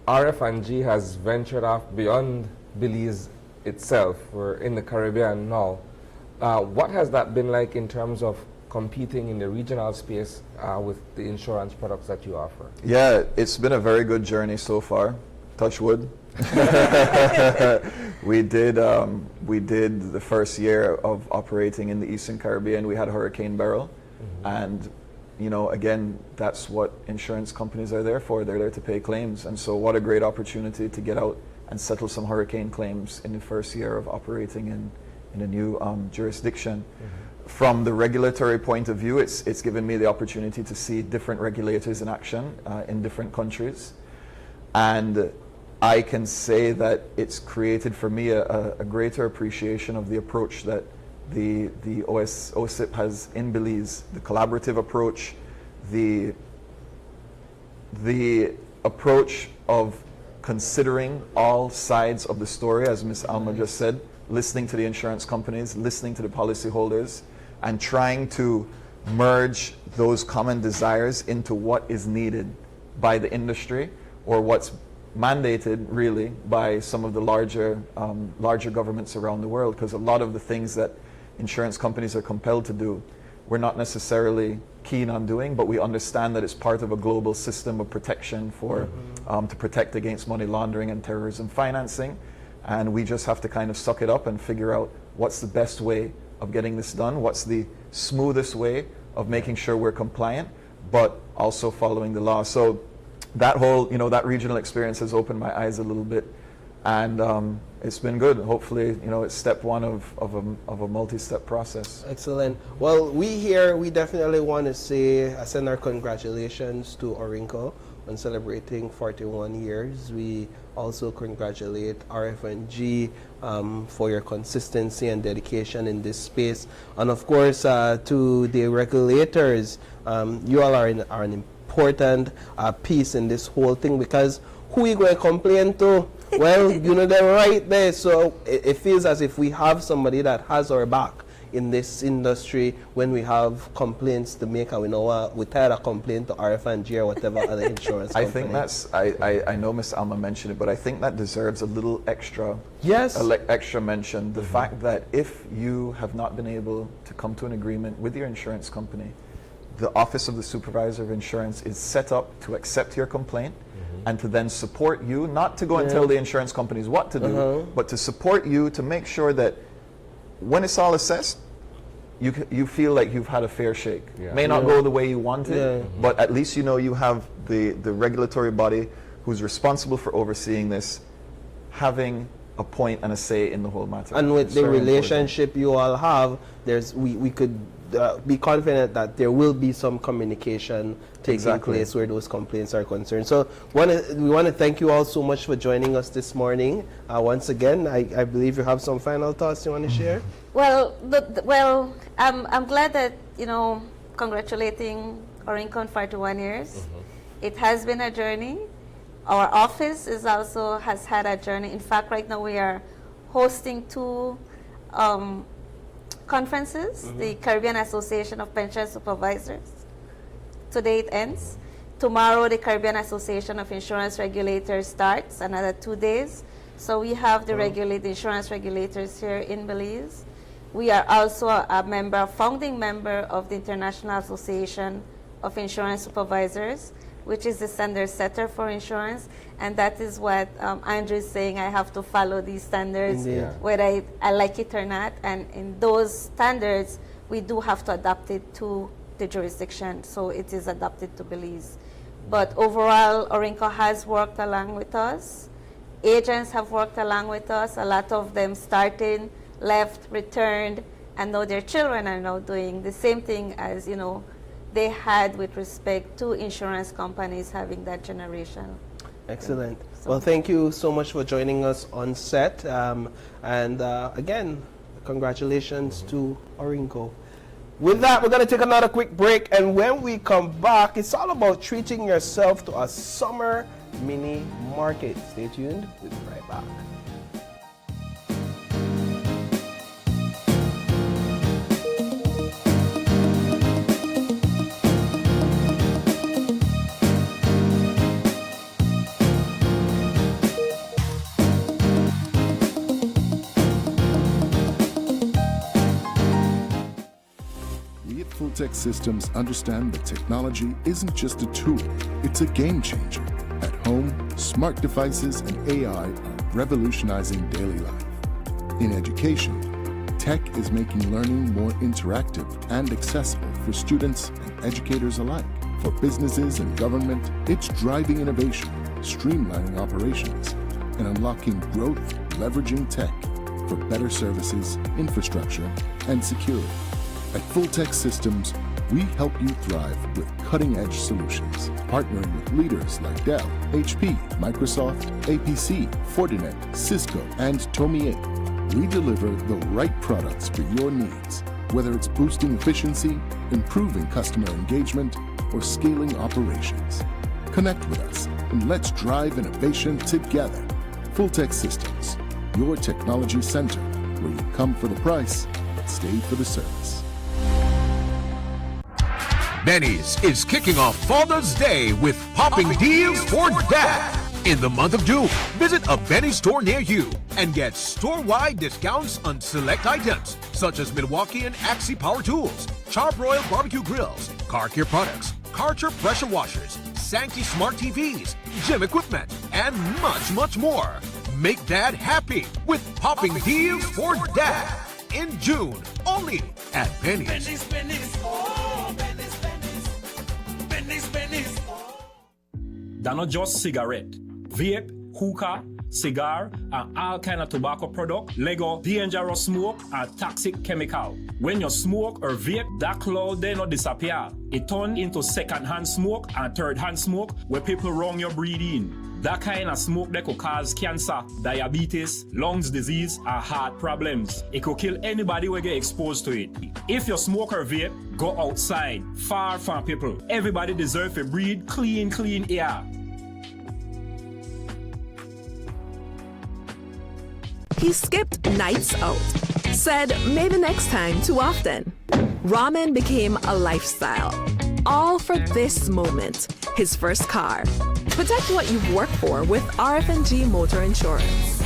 RF&G has ventured off beyond Belize itself. We're in the Caribbean now. What has that been like in terms of competing in the regional space with the insurance products that you offer? Yeah, it's been a very good journey so far. Touch wood. We did the first year of operating in the Eastern Caribbean. We had Hurricane Beryl, and you know, again, that's what insurance companies are there for. They're there to pay claims, and so what a great opportunity to get out and settle some hurricane claims in the first year of operating in a new jurisdiction. From the regulatory point of view, it's given me the opportunity to see different regulators in action in different countries, and I can say that it's created for me a greater appreciation of the approach that the OSIP has in Belize, the collaborative approach, the approach of considering all sides of the story, as Ms. Alma just said, listening to the insurance companies, listening to the policyholders, and trying to merge those common desires into what is needed by the industry, or what's mandated really by some of the larger governments around the world, because a lot of the things that insurance companies are compelled to do, we're not necessarily keen on doing, but we understand that it's part of a global system of protection for to protect against money laundering and terrorism financing, and we just have to kind of suck it up and figure out what's the best way of getting this done, what's the smoothest way of making sure we're compliant, but also following the law. So that whole, that regional experience has opened my eyes a little bit, and It's been good. Hopefully, it's step one of a multi-step process. Excellent. Well, we definitely want to send our congratulations to Orinco on celebrating 41 years. We also congratulate RF&G for your consistency and dedication in this space. And of course, to the regulators, you all are an important piece in this whole thing, because who are you going to complain to? Well, they're right there. So it feels as if we have somebody that has our back in this industry when we have complaints to make, and we know we're tired of complaining to RF&G or whatever other insurance company. I think that's, I know Miss Alma mentioned it, but I think that deserves a little extra, extra mention. The fact that if you have not been able to come to an agreement with your insurance company, the Office of the Supervisor of Insurance is set up to accept your complaint and to then support you, not to go and tell the insurance companies what to do, but to support you to make sure that when it's all assessed, you feel like you've had a fair shake. May not go the way you wanted, but at least you have the regulatory body who's responsible for overseeing this having a point and a say in the whole matter. And with the relationship you all have, we could be confident that there will be some communication taking place where those complaints are concerned. So we want to thank you all so much for joining us this morning. Once again, I believe you have some final thoughts you want to share? Well, I'm glad that, congratulating Orinco on 41 years. It has been a journey. Our office has had a journey. In fact, right now we are hosting 2 conferences, the Caribbean Association of Pension Supervisors. Today it ends. Tomorrow the Caribbean Association of Insurance Regulators starts, another 2 days. So we have the insurance regulators here in Belize. We are also a founding member of the International Association of Insurance Supervisors, which is the standard setter for insurance. And that is what Andrew is saying, I have to follow these standards, whether I like it or not. And in those standards, we do have to adapt it to the jurisdiction. So it is adapted to Belize. But overall, Orinco has worked along with us. Agents have worked along with us. A lot of them started, left, returned, and now their children are now doing the same thing as, they had with respect to insurance companies having that generation. Excellent. Well, thank you so much for joining us on set. Again, congratulations to Orinco. With that, we're going to take another quick break. And when we come back, it's all about treating yourself to a summer mini market. Stay tuned. We'll be right back. Fulltech Systems understand that technology isn't just a tool, it's a game changer. At home, smart devices and AI are revolutionizing daily life. In education, tech is making learning more interactive and accessible for students and educators alike. For businesses and government, it's driving innovation, streamlining operations, and unlocking growth, leveraging tech for better services, infrastructure, and security. At Fulltech Systems, we help you thrive with cutting-edge solutions, partnering with leaders like Dell, HP, Microsoft, APC, Fortinet, Cisco, and Tomy8. We deliver the right products for your needs, whether it's boosting efficiency, improving customer engagement, or scaling operations. Connect with us and let's drive innovation together. Fulltech Systems, your technology center, where you come for the price, but stay for the service. Benny's is kicking off Father's Day with popping deals for Dad. In the month of June, visit a Benny's store near you and get store-wide discounts on select items such as Milwaukee and Axie power tools, Char-Broil barbecue grills, car care products, Karcher pressure washers, Sankey smart TVs, gym equipment, and much, much more. Make Dad happy with popping deals for Dad in June, only at Benny's. They're not just cigarette, vape, hookah, cigar, and all kind of tobacco product, Lego, dangerous smoke, and toxic chemical. When you smoke or vape, that cloud then not disappear. It turn into second-hand smoke and third-hand smoke where people wrong your breathing. That kind of smoke that could cause cancer, diabetes, lungs disease, or heart problems. It could kill anybody who get exposed to it. If you smoke or vape, go outside, far from people. Everybody deserves to breathe clean air. He skipped nights out. Said maybe next time too often. Ramen became a lifestyle. All for this moment, his first car. Protect what you've worked for with RF&G Motor Insurance.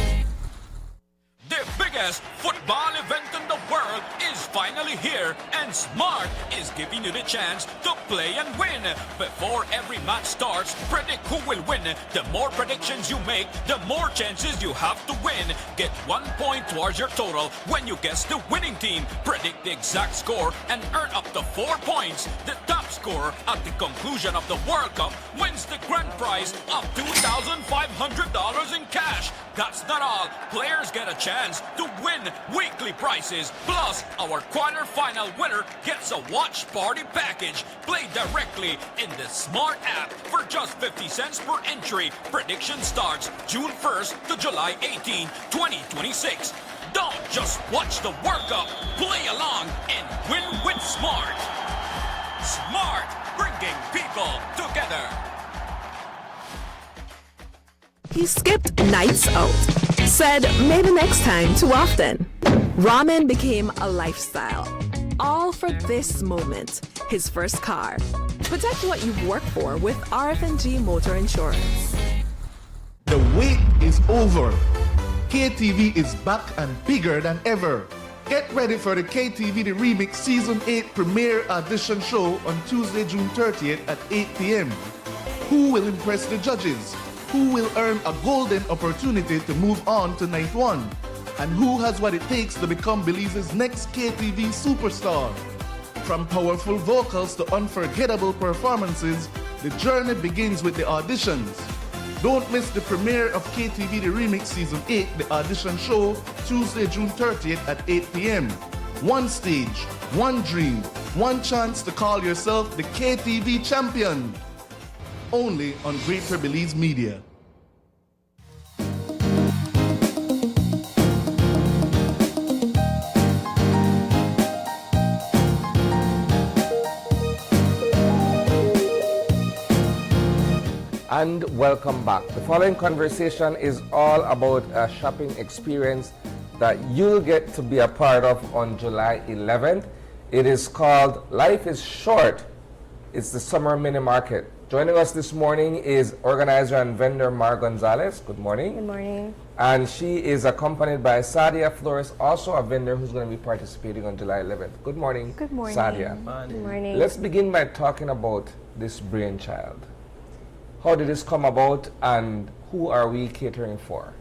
The biggest football event in the world is finally here, and Smart is giving you the chance to play and win. Before every match starts, predict who will win. The more predictions you make, the more chances you have to win. Get 1 point towards your total when you guess the winning team. Predict the exact score and earn up to 4 points. The top scorer at the conclusion of the World Cup wins the grand prize of $2,500 in cash. That's not all. Players get a chance to win weekly prizes. Plus, our quarter-final winner gets a watch party package. Play directly in the Smart app for just 50 cents per entry. Prediction starts June 1st to July 18, 2026. Don't just watch the World Cup. Play along and win with Smart. Smart, bringing people together. He skipped nights out. Said maybe next time too often. Ramen became a lifestyle. All for this moment, his first car. Protect what you've worked for with RF&G Motor Insurance. The wait is over. KTV is back and bigger than ever. Get ready for the KTV The Remix Season 8 premiere audition show on Tuesday, June 30th at 8 p.m. Who will impress the judges? Who will earn a golden opportunity to move on to night one? And who has what it takes to become Belize's next KTV superstar? From powerful vocals to unforgettable performances, the journey begins with the auditions. Don't miss the premiere of KTV The Remix Season 8, the audition show, Tuesday, June 30th at 8 p.m. One stage, one dream, one chance to call yourself the KTV champion. Only on Greater Belize Media. And welcome back. The following conversation is all about a shopping experience that you'll get to be a part of on July 11th. It is called Life is Short. It's the Summer Mini Market. Joining us this morning is organizer and vendor Mar Gonzalez. Good morning. Good morning. And she is accompanied by Sadia Flores, also a vendor who's going to be participating on July 11th. Good morning. Good morning. Sadia. Good morning. Let's begin by talking about this brainchild. How did this come about and who are we catering for?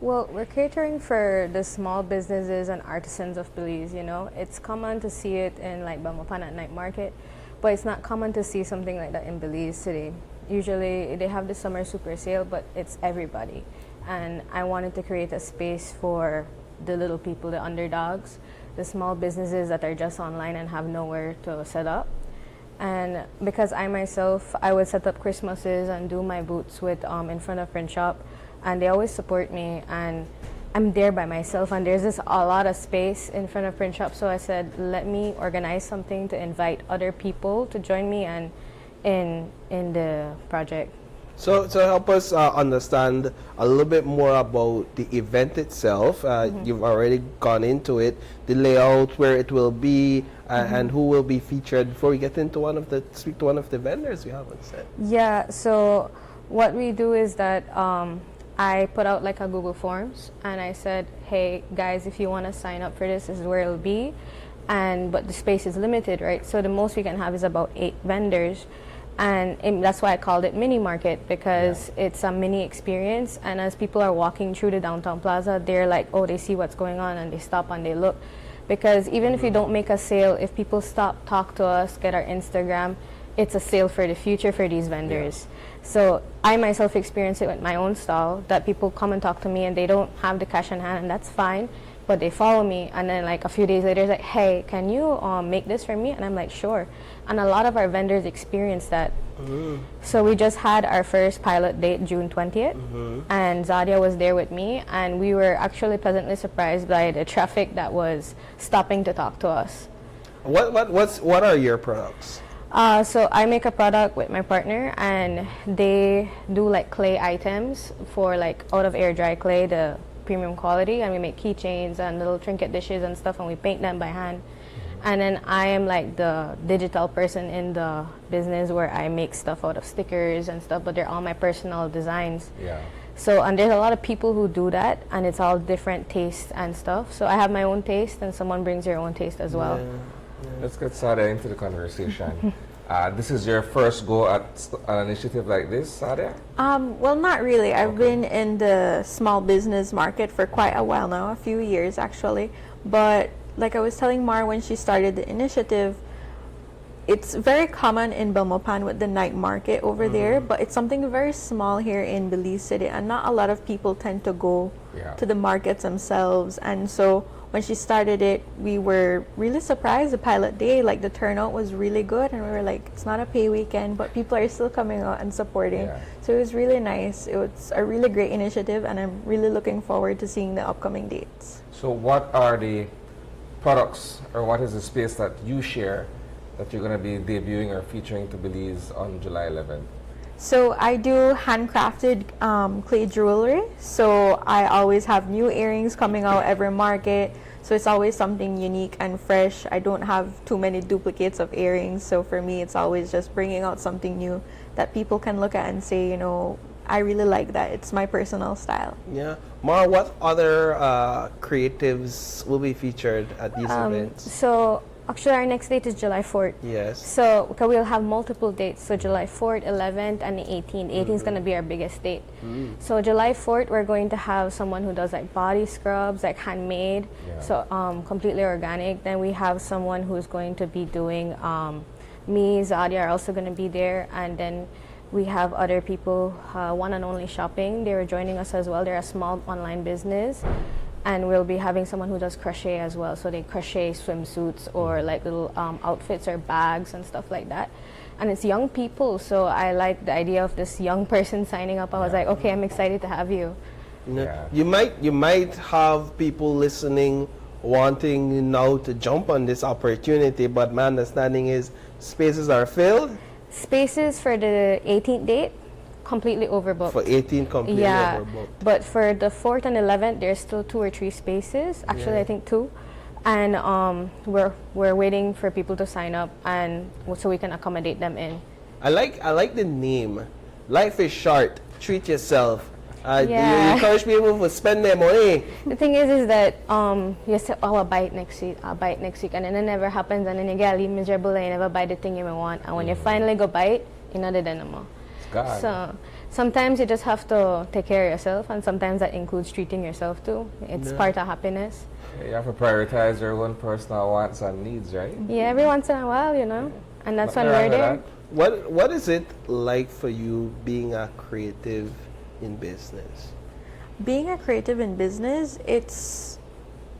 Well, we're catering for the small businesses and artisans of Belize, you know. It's common to see it in like Bamapan at night market, but it's not common to see something like that in Belize City. Usually they have the summer super sale, but it's everybody. And I wanted to create a space for the little people, the underdogs, the small businesses that are just online and have nowhere to set up. And because I myself, I would set up Christmases and do my booths with in front of Print Shop, and they always support me, and I'm there by myself, and there's just a lot of space in front of Print Shop, so I said, let me organize something to invite other people to join me and in the project. So help us understand a little bit more about the event itself. You've already gone into it, the layout, where it will be, and who will be featured. Before we get into speak to one of the vendors we haven't said. Yeah, so what we do is that I put out like a Google Forms, and I said, hey guys, if you want to sign up for this is where it'll be, but the space is limited, right? So the most we can have is about 8 vendors. And that's why I called it mini market, because it's a mini experience, and as people are walking through the downtown plaza, they're like, oh, they see what's going on and they stop and they look. Because even if you don't make a sale, if people stop, talk to us, get our Instagram, it's a sale for the future for these vendors. So I myself experience it with my own stall, that people come and talk to me and they don't have the cash in hand, and that's fine, but they follow me, and then like a few days later it's like, hey, can you make this for me? And I'm like, sure. And a lot of our vendors experience that. So we just had our first pilot date June 20th, and Zadia was there with me, and we were actually pleasantly surprised by the traffic that was stopping to talk to us. What are your products? So I make a product with my partner, and they do like clay items for like out of air dry clay, the premium quality, and we make keychains and little trinket dishes and stuff, and we paint them by hand. And then I am like the digital person in the business, where I make stuff out of stickers and stuff, but they're all my personal designs. Yeah. So, and there's a lot of people who do that, and it's all different tastes and stuff. So I have my own taste, and someone brings their own taste as well. Let's get Sadia into the conversation. This is your first go at an initiative like this, Sadia? Well, not really. I've been in the small business market for quite a while now, a few years actually. But like I was telling Mar when she started the initiative, it's very common in Belmopan with the night market over there, but it's something very small here in Belize City, and not a lot of people tend to go to the markets themselves. And so when she started it, we were really surprised. The pilot day, like the turnout was really good, and we were like, it's not a pay weekend, but people are still coming out and supporting. So it was really nice. It was a really great initiative, and I'm really looking forward to seeing the upcoming dates. So what are the products, or what is the space that you share that you're going to be debuting or featuring to Belize on July 11th? So I do handcrafted clay jewelry. So I always have new earrings coming out every market. So it's always something unique and fresh. I don't have too many duplicates of earrings. So for me, it's always just bringing out something new that people can look at and say, you know, I really like that. It's my personal style. Yeah. Mar, what other creatives will be featured at these events? So actually our next date is July 4th. Yes. So we'll have multiple dates. So July 4th, 11th, and the 18th. 18th is going to be our biggest date. So July 4th, we're going to have someone who does like body scrubs, like handmade, so completely organic. Then we have someone who's going to be doing, me, Zadia are also going to be there. And then we have other people, One and Only Shopping. They were joining us as well. They're a small online business. And we'll be having someone who does crochet as well. So they crochet swimsuits or like little outfits or bags and stuff like that. And it's young people, so I like the idea of this young person signing up. I was like, okay, I'm excited to have you. You might have people listening wanting now to jump on this opportunity, but my understanding is spaces are filled. Spaces for the 18th date, completely overbooked. For 18, completely overbooked. But for the 4th and 11th, there's still 2 or 3 spaces. Actually, I think 2. And we're waiting for people to sign up, and so we can accommodate them in. I like the name. Life is short. Treat yourself. You encourage people to spend their money. The thing is that you say, oh, I'll buy it next week, and then it never happens, and then you get miserable and you never buy the thing you want. And when you finally go buy it, you know the anymore. God. So sometimes you just have to take care of yourself, and sometimes that includes treating yourself too. It's part of happiness. You have to prioritize your own personal wants and needs, right? Yeah, every once in a while, you know, and that's when we're there. What is it like for you being a creative in business? Being a creative in business, it's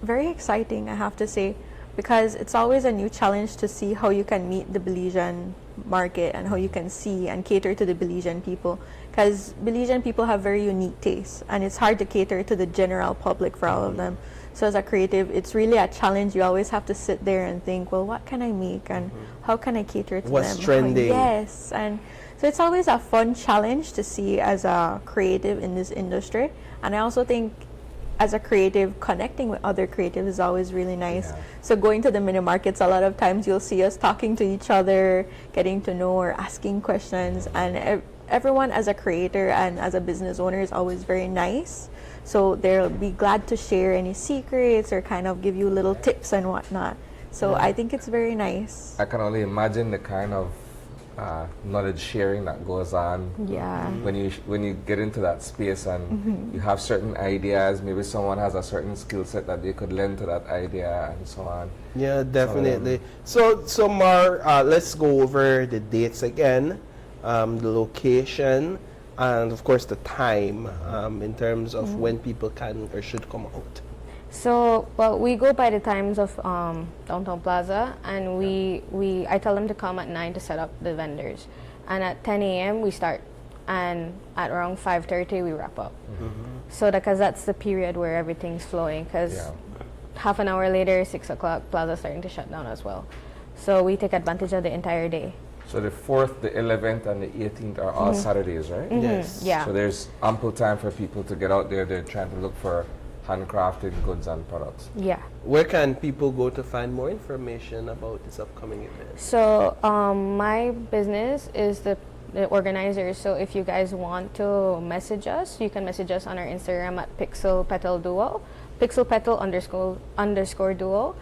very exciting, I have to say, because it's always a new challenge to see how you can meet the Belizean market and how you can see and cater to the Belizean people, because Belizean people have very unique tastes, and it's hard to cater to the general public for all of them. So as a creative, it's really a challenge. You always have to sit there and think, well, what can I make, and how can I cater to What's them? trending? Yes, and so it's always a fun challenge to see as a creative in this industry. And I also think as a creative, connecting with other creatives is always really nice. So going to the mini markets, a lot of times you'll see us talking to each other, getting to know or asking questions, and everyone as a creator and as a business owner is always very nice. So they'll be glad to share any secrets or kind of give you little tips and whatnot. So I think it's very nice. I can only imagine the kind of knowledge sharing that goes on. Yeah. When you get into that space and you have certain ideas, maybe someone has a certain skill set that they could lend to that idea and so on. Yeah, definitely. So Mar, let's go over the dates again, the location, and of course the time in terms of when people can or should come out. So, well, we go by the times of Downtown Plaza, and I tell them to come at 9 to set up the vendors, and at 10 a.m. we start, and at around 5:30 we wrap up. So because that's the period where everything's flowing, because half an hour later, 6 o'clock, Plaza's starting to shut down as well. So we take advantage of the entire day. So the 4th, the 11th, and the 18th are all Saturdays, right? Yes. Yeah. So there's ample time for people to get out there. They're trying to look for handcrafted goods and products. Yeah. Where can people go to find more information about this upcoming event? So my business is the organizer. So if you guys want to message us, you can message us on our Instagram at Pixel Petal Duo, Pixel Petal underscore duo.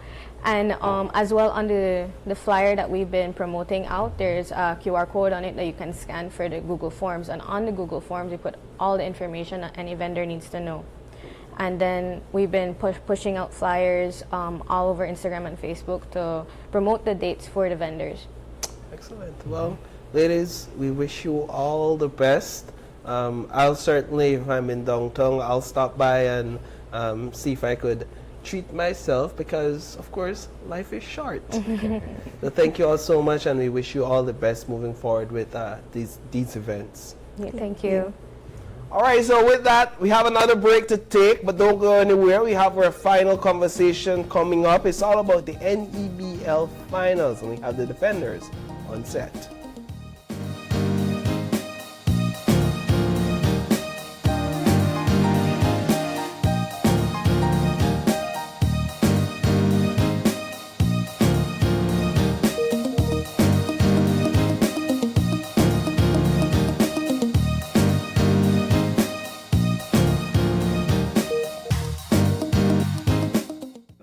And as well on the flyer that we've been promoting out, there's a QR code on it that you can scan for the Google Forms. And on the Google Forms, we put all the information that any vendor needs to know. And then we've been pushing out flyers all over Instagram and Facebook to promote the dates for the vendors. Excellent. Well, ladies, we wish you all the best. I'll certainly, if I'm in downtown, I'll stop by and see if I could treat myself because, of course, life is short. So thank you all so much, and we wish you all the best moving forward with these events. Yeah, thank you. All right, so with that, we have another break to take, but don't go anywhere. We have our final conversation coming up. It's all about the NEBL finals, and we have the defenders on set.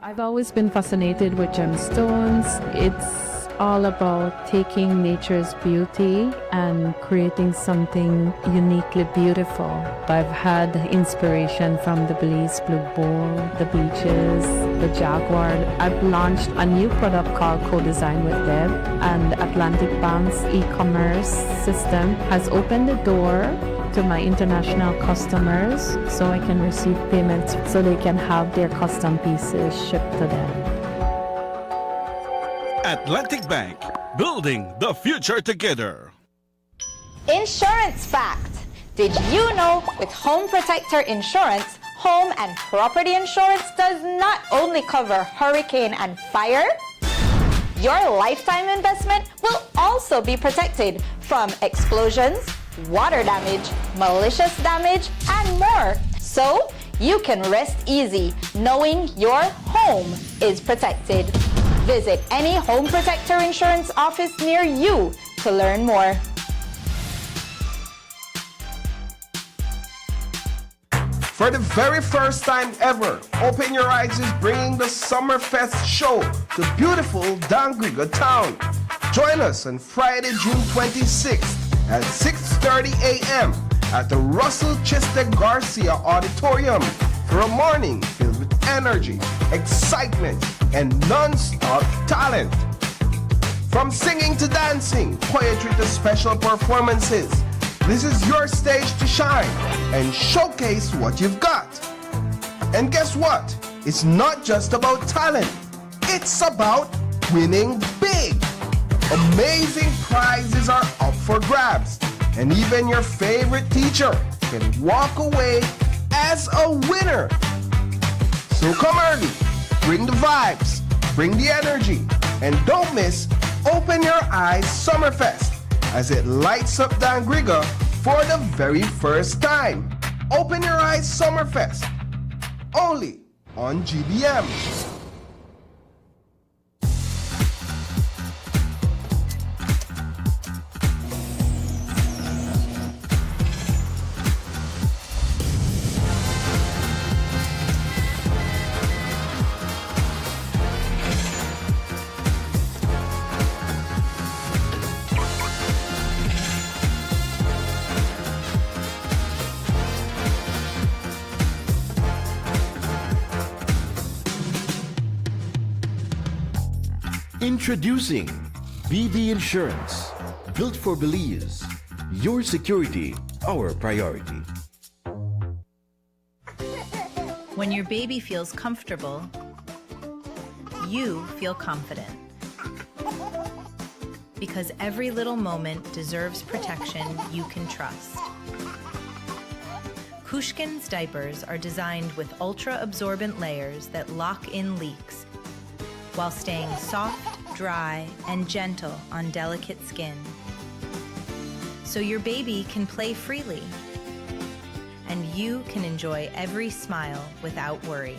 I've always been fascinated with gemstones. It's all about taking nature's beauty and creating something uniquely beautiful. I've had inspiration from the Belize Blue Bull, the beaches, the jaguar. I've launched a new product called Co-Design with Deb, and Atlantic Bank's e-commerce system has opened the door to my international customers so I can receive payments so they can have their custom pieces shipped to them. Atlantic Bank, building the future together. Insurance fact. Did you know with Home Protector Insurance, home and property insurance does not only cover hurricane and fire? Your lifetime investment will also be protected from explosions, water damage, malicious damage, and more. So you can rest easy knowing your home is protected. Visit any Home Protector Insurance office near you to learn more. For the very first time ever, Open Your Eyes is bringing the Summerfest show to beautiful Dangriga town. Join us on Friday, June 26th at 6:30 a.m. at the Russell Chester Garcia Auditorium for a morning filled with energy, excitement, and non-stop talent. From singing to dancing, poetry to special performances, this is your stage to shine and showcase what you've got. And guess what? It's not just about talent. It's about winning big. Amazing prizes are up for grabs, and even your favorite teacher can walk away as a winner. So come early, bring the vibes, bring the energy, and don't miss Open Your Eyes Summerfest as it lights up Dangriga for the very first time. Open Your Eyes Summerfest, only on GBM. Introducing BB Insurance. Built for Belize. Your security, our priority. When your baby feels comfortable, you feel confident. Because every little moment deserves protection you can trust. Kushkin's diapers are designed with ultra-absorbent layers that lock in leaks while staying soft, dry, and gentle on delicate skin. So your baby can play freely and you can enjoy every smile without worry.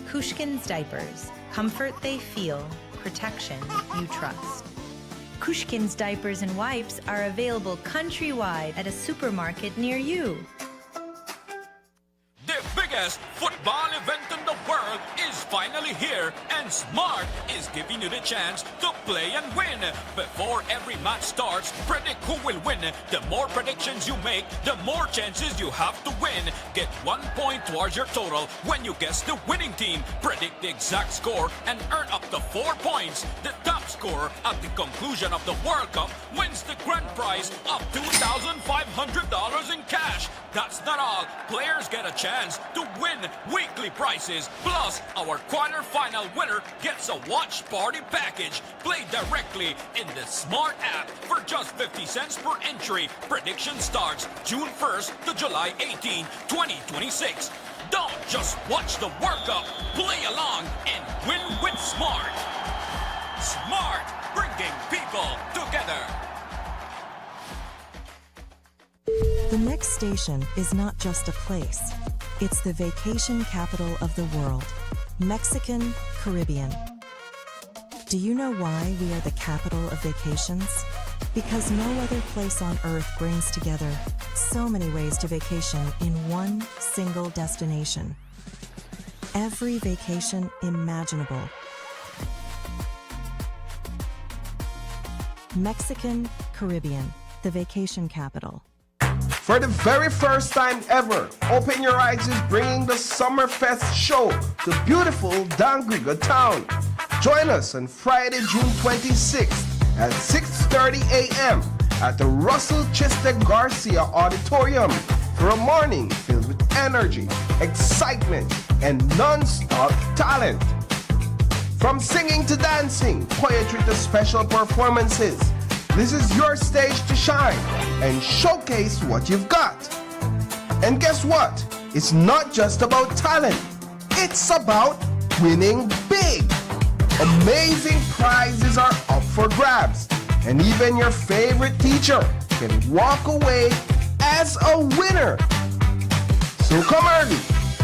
Kushkin's diapers, comfort they feel, protection you trust. Kushkin's diapers and wipes are available countrywide at a supermarket near you. The biggest football event in the world is finally here, and Smart is giving you the chance to play and win. Before every match starts, predict who will win. The more predictions you make, the more chances you have to win. Get 1 point towards your total when you guess the winning team. Predict the exact score and earn up to 4 points. The top scorer at the conclusion of the World Cup wins the grand prize of $2,500 in cash. That's not all. Players get a chance to win weekly prizes. Plus, our quarter-final winner gets a watch party package. Play directly in the Smart app for just 50 cents per entry. Prediction starts June 1st to July 18, 2026. Don't just watch the World Cup. Play along and win with Smart. Smart, bringing people together. The next station is not just a place. It's the vacation capital of the world, Mexican Caribbean. Do you know why we are the capital of vacations? Because no other place on earth brings together so many ways to vacation in one single destination. Every vacation imaginable. Mexican Caribbean, the vacation capital. For the very first time ever, Open Your Eyes is bringing the Summerfest show to beautiful Dangriga town. Join us on Friday, June 26th at 6:30 a.m. at the Russell Chester Garcia Auditorium for a morning filled with energy, excitement, and non-stop talent. From singing to dancing, poetry to special performances, this is your stage to shine and showcase what you've got. And guess what? It's not just about talent. It's about winning big. Amazing prizes are up for grabs. And even your favorite teacher can walk away as a winner. So come early,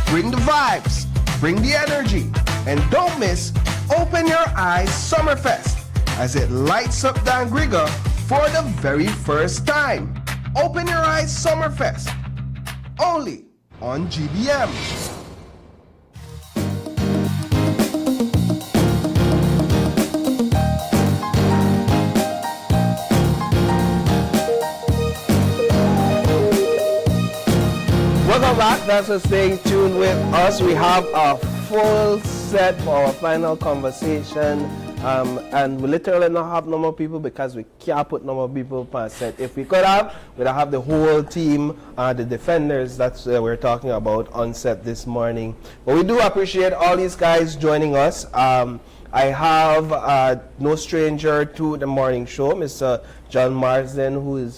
bring the vibes, bring the energy, and don't miss Open Your Eyes Summerfest as it lights up Dangriga for the very first time. Open Your Eyes Summerfest, only on GBM. Welcome back. Thanks for staying tuned with us. We have a full set for our final conversation. And we literally not have no more people because we can't put no more people per set. If we could have, we'd have the whole team, the defenders that's we're talking about on set this morning. But we do appreciate all these guys joining us. I have no stranger to the morning show, Mr. John Marsden, who is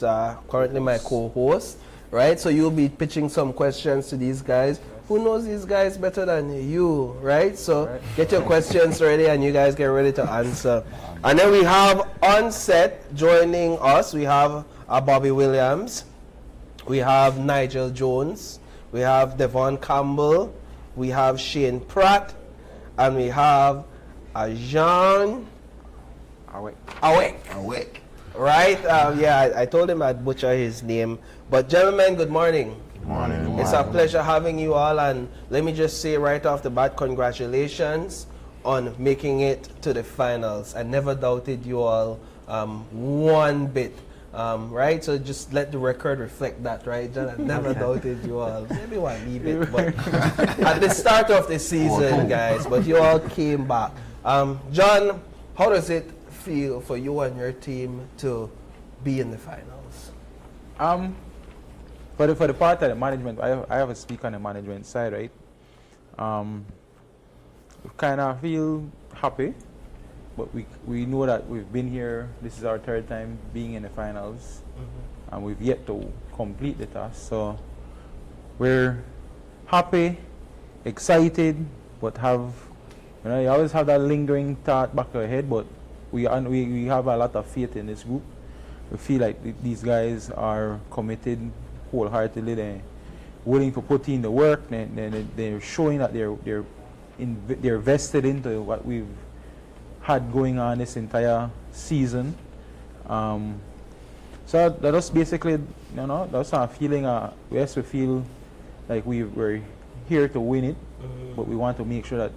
currently my co-host, right? So you'll be pitching some questions to these guys. Who knows these guys better than you, right? So get your questions ready and you guys get ready to answer. And then we have on set joining us, we have Bobby Williams, we have Nigel Jones, we have Devon Campbell, we have Shane Pratt, and we have Jean Awake. Right? Yeah, I told him I'd butcher his name. But gentlemen, good morning. Good morning. It's a pleasure having you all, and let me just say right off the bat, congratulations on making it to the finals. I never doubted you all one bit, right? So just let the record reflect that, right, John? I never doubted you all. Maybe one leave it, but at the start of the season, guys, but you all came back. John, How does it feel for you and your team to be in the finals? For the part of the management, I have a speak on the management side, right? We kind of feel happy, but we know that we've been here. This is our third time being in the finals, and we've yet to complete the task. So we're happy, excited, but you always have that lingering thought back of your head. But we have a lot of faith in this group. We feel like these guys are committed wholeheartedly. They're willing to put in the work. They're showing that they're vested into what we've had going on this entire season. So that's basically, that's our feeling. We also feel like we're here to win it, but we want to make sure that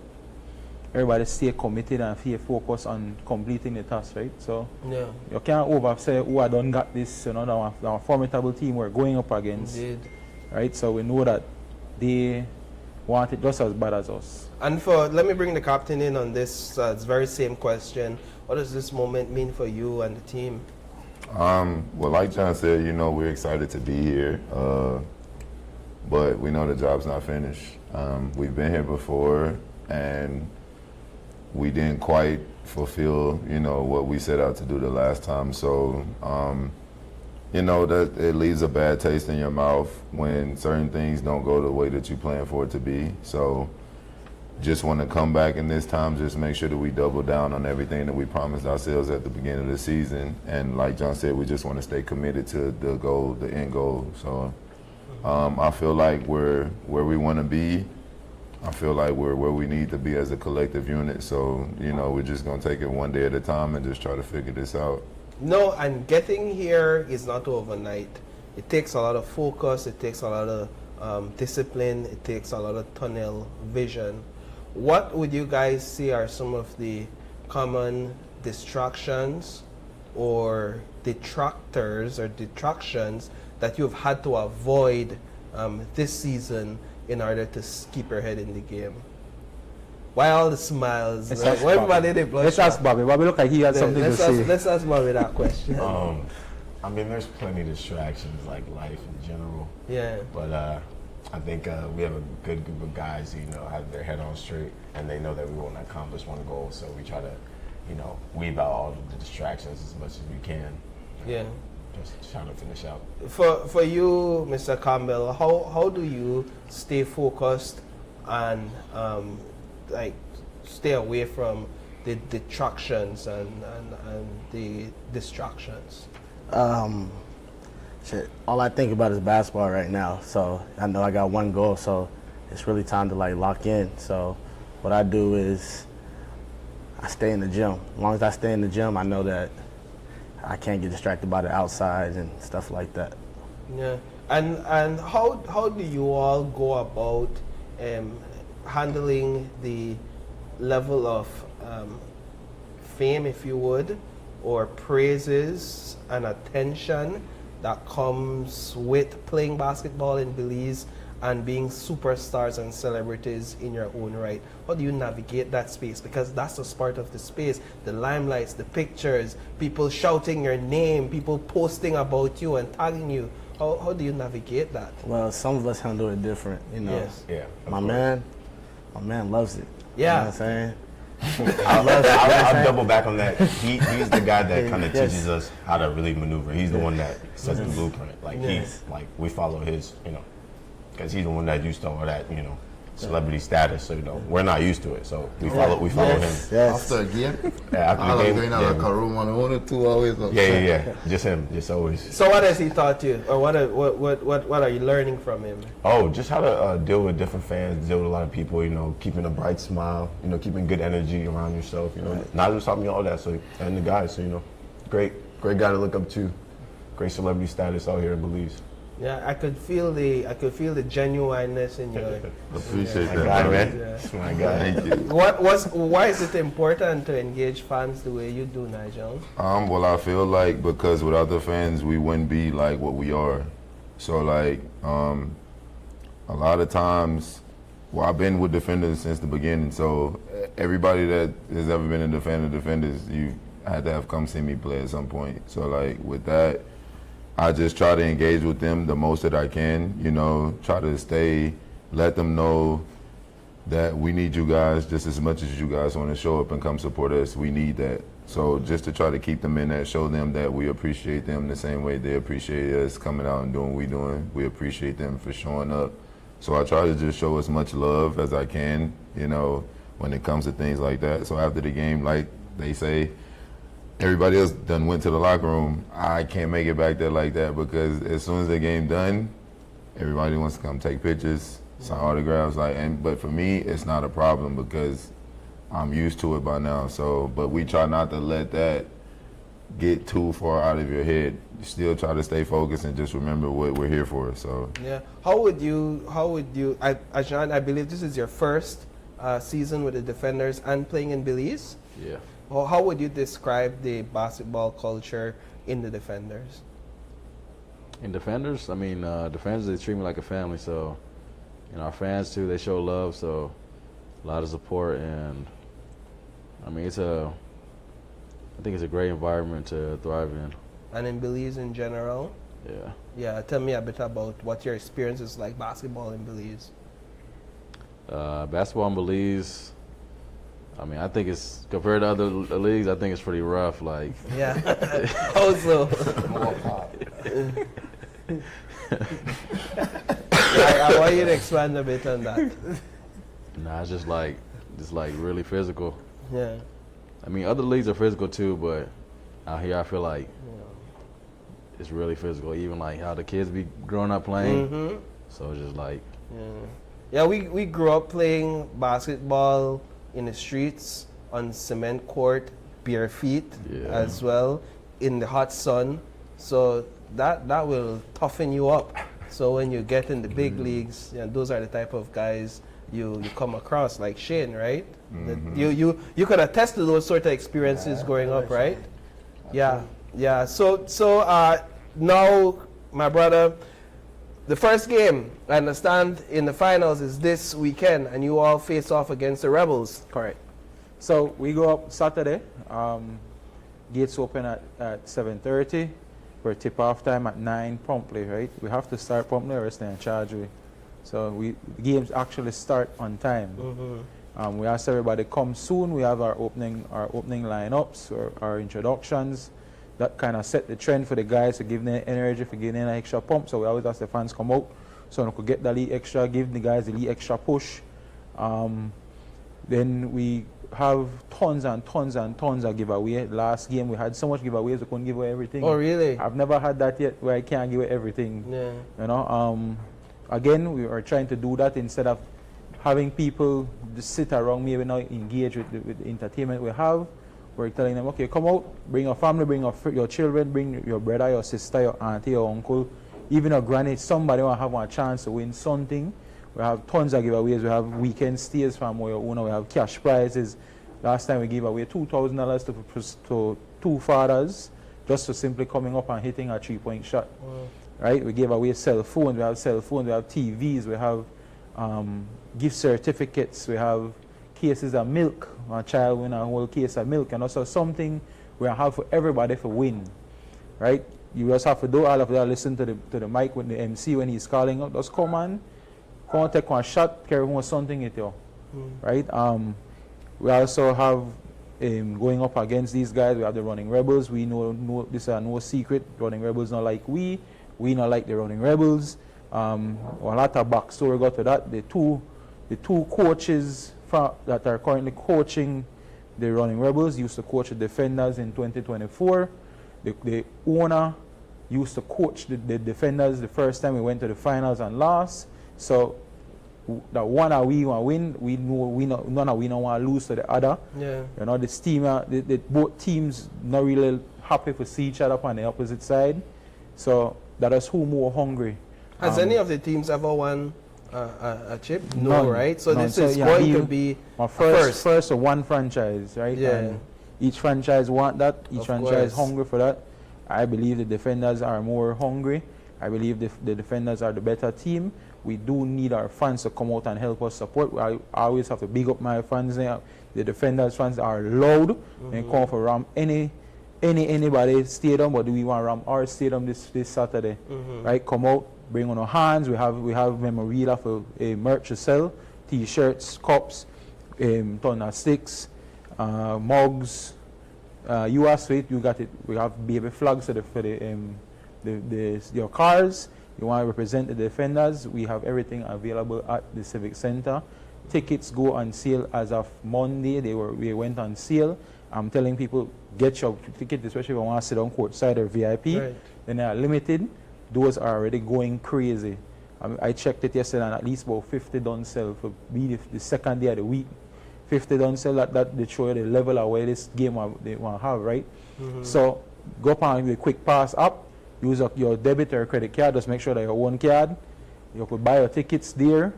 everybody stay committed and stay focused on completing the task, right? So you can't say, I don't got this, our formidable team we're going up against. Indeed. Right? So we know that they want it just as bad as us. And let me bring the captain in on this very same question. What does this moment mean for you and the team? Well, like John said, we're excited to be here, but we know the job's not finished. We've been here before, and we didn't quite fulfill, what we set out to do the last time. So, that it leaves a bad taste in your mouth when certain things don't go the way that you plan for it to be. So, just want to come back in this time, just make sure that we double down on everything that we promised ourselves at the beginning of the season. And like John said, we just want to stay committed to the goal, the end goal. So, I feel like we're where we want to be. I feel like we're where we need to be as a collective unit. So, we're just going to take it one day at a time and just try to figure this out. No, and getting here is not overnight. It takes a lot of focus. It takes a lot of discipline. It takes a lot of tunnel vision. What would you guys say are some of the common distractions or detractors or detractions that you've had to avoid this season in order to keep your head in the game? Why all the smiles? Let's ask Bobby. Bobby, look like he has something to say. Let's ask Bobby that question. There's plenty of distractions, like life in general. Yeah. But I think we have a good group of guys who, have their head on straight, and they know that we want to accomplish one goal. So we try to, weave out all of the distractions as much as we can. Yeah. Just trying to finish out. For you, Mr. Campbell, how do you stay focused and stay away from the detractions and the distractions? All I think about is basketball right now. So I know I got one goal, so it's really time to lock in. So what I do is I stay in the gym. As long as I stay in the gym, I know that I can't get distracted by the outside and stuff like that. Yeah, and how do you all go about handling the level of fame, if you would, or praises and attention that comes with playing basketball in Belize and being superstars and celebrities in your own right? How do you navigate that space? Because that's just part of the space, the limelights, the pictures, people shouting your name, people posting about you and tagging you. How do you navigate that? Well, some of us handle it different, Yes. Yeah. My man loves it. Yeah. You know what I'm saying? I'll double back on that. He's the guy that kind of teaches us how to really maneuver. He's the one that sets the blueprint. We follow his, because he's the one that used to all that, celebrity status. So we're not used to it. So we follow him. Yes. After a game? After the game, going out like a room on 1 or 2 always. Yeah. Just him. Just always. So what has he taught you, or what are you learning from him? Oh, just how to deal with different fans, deal with a lot of people. Keeping a bright smile. Keeping good energy around yourself. Not just taught me all that. So and the guys. So great guy to look up to. Great celebrity status out here in Belize. Yeah, I could feel the genuineness in your. Appreciate My that, guy, man. man. That's my guy. Thank you. Why is it important to engage fans the way you do, Nigel? Well, I feel like because without the fans, we wouldn't be like what we are. So a lot of times, I've been with Defenders since the beginning. So everybody that has ever been a defenders, you had to have come see me play at some point. So like with that, I just try to engage with them the most that I can, you know, try to let them know that we need you guys just as much as you guys want to show up and come support us. We need that. So just to try to keep them in that, show them that we appreciate them the same way they appreciate us coming out and doing what we're doing. We appreciate them for showing up. So I try to just show as much love as I can, you know, when it comes to things like that. So after the game, like they say, everybody else done went to the locker room. I can't make it back there like that because as soon as the game done, everybody wants to come take pictures, sign autographs. But for me, it's not a problem because I'm used to it by now. So, but we try not to let that get too far out of your head. You still try to stay focused and just remember what we're here for. So yeah, how would you? Ajahn, I believe this is your first season with the Defenders and playing in Belize. Yeah. How would you describe the basketball culture in the Defenders? In Defenders, I mean, Defenders, they treat me like a family. So, you know, our fans too, they show love. So, a lot of support, and I mean, I think it's a great environment to thrive in. And in Belize in general? Yeah. Yeah, tell me a bit about what your experience is like basketball in Belize. Basketball in Belize, I mean, I think it's, compared to other leagues, I think it's pretty rough. Like, yeah. Also. I want you to expand a bit on that. Nah, it's just like really physical. Yeah. I mean, other leagues are physical too, but out here I feel like it's really physical. Even like how the kids be growing up playing. Mm-hmm. So it's just like. Yeah, we grew up playing basketball in the streets, on cement court, bare feet as well, in the hot sun. So that will toughen you up. So when you get in the big leagues, those are the type of guys you come across, like Shane, right? Mm-hmm. You could attest to those sort of experiences growing up, right? Yeah. So now, my brother, the first game, I understand, in the finals is this weekend, and you all face off against the Rebels. Correct. So we go up Saturday. Gates open at 7:30. We're tip-off time at 9 promptly, right? We have to start promptly or else they're in charge. So the games actually start on time. Mm-hmm. We ask everybody come soon. We have our opening lineups, or our introductions. That kind of set the trend for the guys to give them energy, for giving them an extra pump. So we always ask the fans come out so we could get the lead extra, give the guys the lead extra push. Then we have tons and tons and tons of giveaway. Last game we had so much giveaways we couldn't give away everything. Oh really? I've never had that yet where I can't give away everything. Yeah. You know. Again, we are trying to do that instead of having people just sit around me, not engage with the entertainment we have. We're telling them, okay, come out, bring your family, bring your children, bring your brother, your sister, your auntie, your uncle, even your granny. Somebody will have a chance to win something. We have tons of giveaways. We have weekend stays from your owner. We have cash prizes. Last time we gave away $2,000 to two fathers just for simply coming up and hitting a 3-point shot. Wow. Right? We gave away cell phones. We have cell phones. We have TVs. We have gift certificates. We have cases of milk. A child win a whole case of milk, and also something we have for everybody for win. Right? You just have to do all of that. Listen to the mic with the MC when he's calling out. Just come on take one shot, carry home something at you. Right? We also have going up against these guys. We have the Running Rebels. We know this is no secret. Running Rebels not like we not like the Running Rebels. A lot of backstory got to that. The two coaches that are currently coaching the Running Rebels used to coach the Defenders in 2024. The owner used to coach the Defenders the first time we went to the finals and lost. So that one we want to win, we know none of we don't want to lose to the other. Yeah. You know, this team, both teams not really happy to see each other on the opposite side. So that is who more hungry. Has any of the teams ever won a chip? No, None, right? So none. this is going to be a first of one franchise, right? Yeah. And each franchise want that. Each Of franchise course. hungry for that. I believe the Defenders are more hungry. I believe the defenders are the better team. We do need our fans to come out and help us support. I always have to big up my fans there. The defenders fans are loud and come for Ram anybody stadium, but we want Ram our stadium this Saturday. Right? Come out, bring on our hands. We have memorabilia for merch to sell, t-shirts, cups, ton of sticks, mugs. You ask for it, you got it. We have baby flags for your cars. You want to represent the defenders, we have everything available at the Civic Center. Tickets go on sale as of Monday. We went on sale. I'm telling people, get your ticket, especially if you want to sit on courtside or VIP. Right. Then they are limited. Those are already going crazy. I checked it yesterday, and at least about 50 done sell for the second day of the week. 50 done sell. That they show you the level of where this game they want to have, right? So go up on the quick pass up. Use your debit or credit card. Just make sure that your own card. You could buy your tickets there,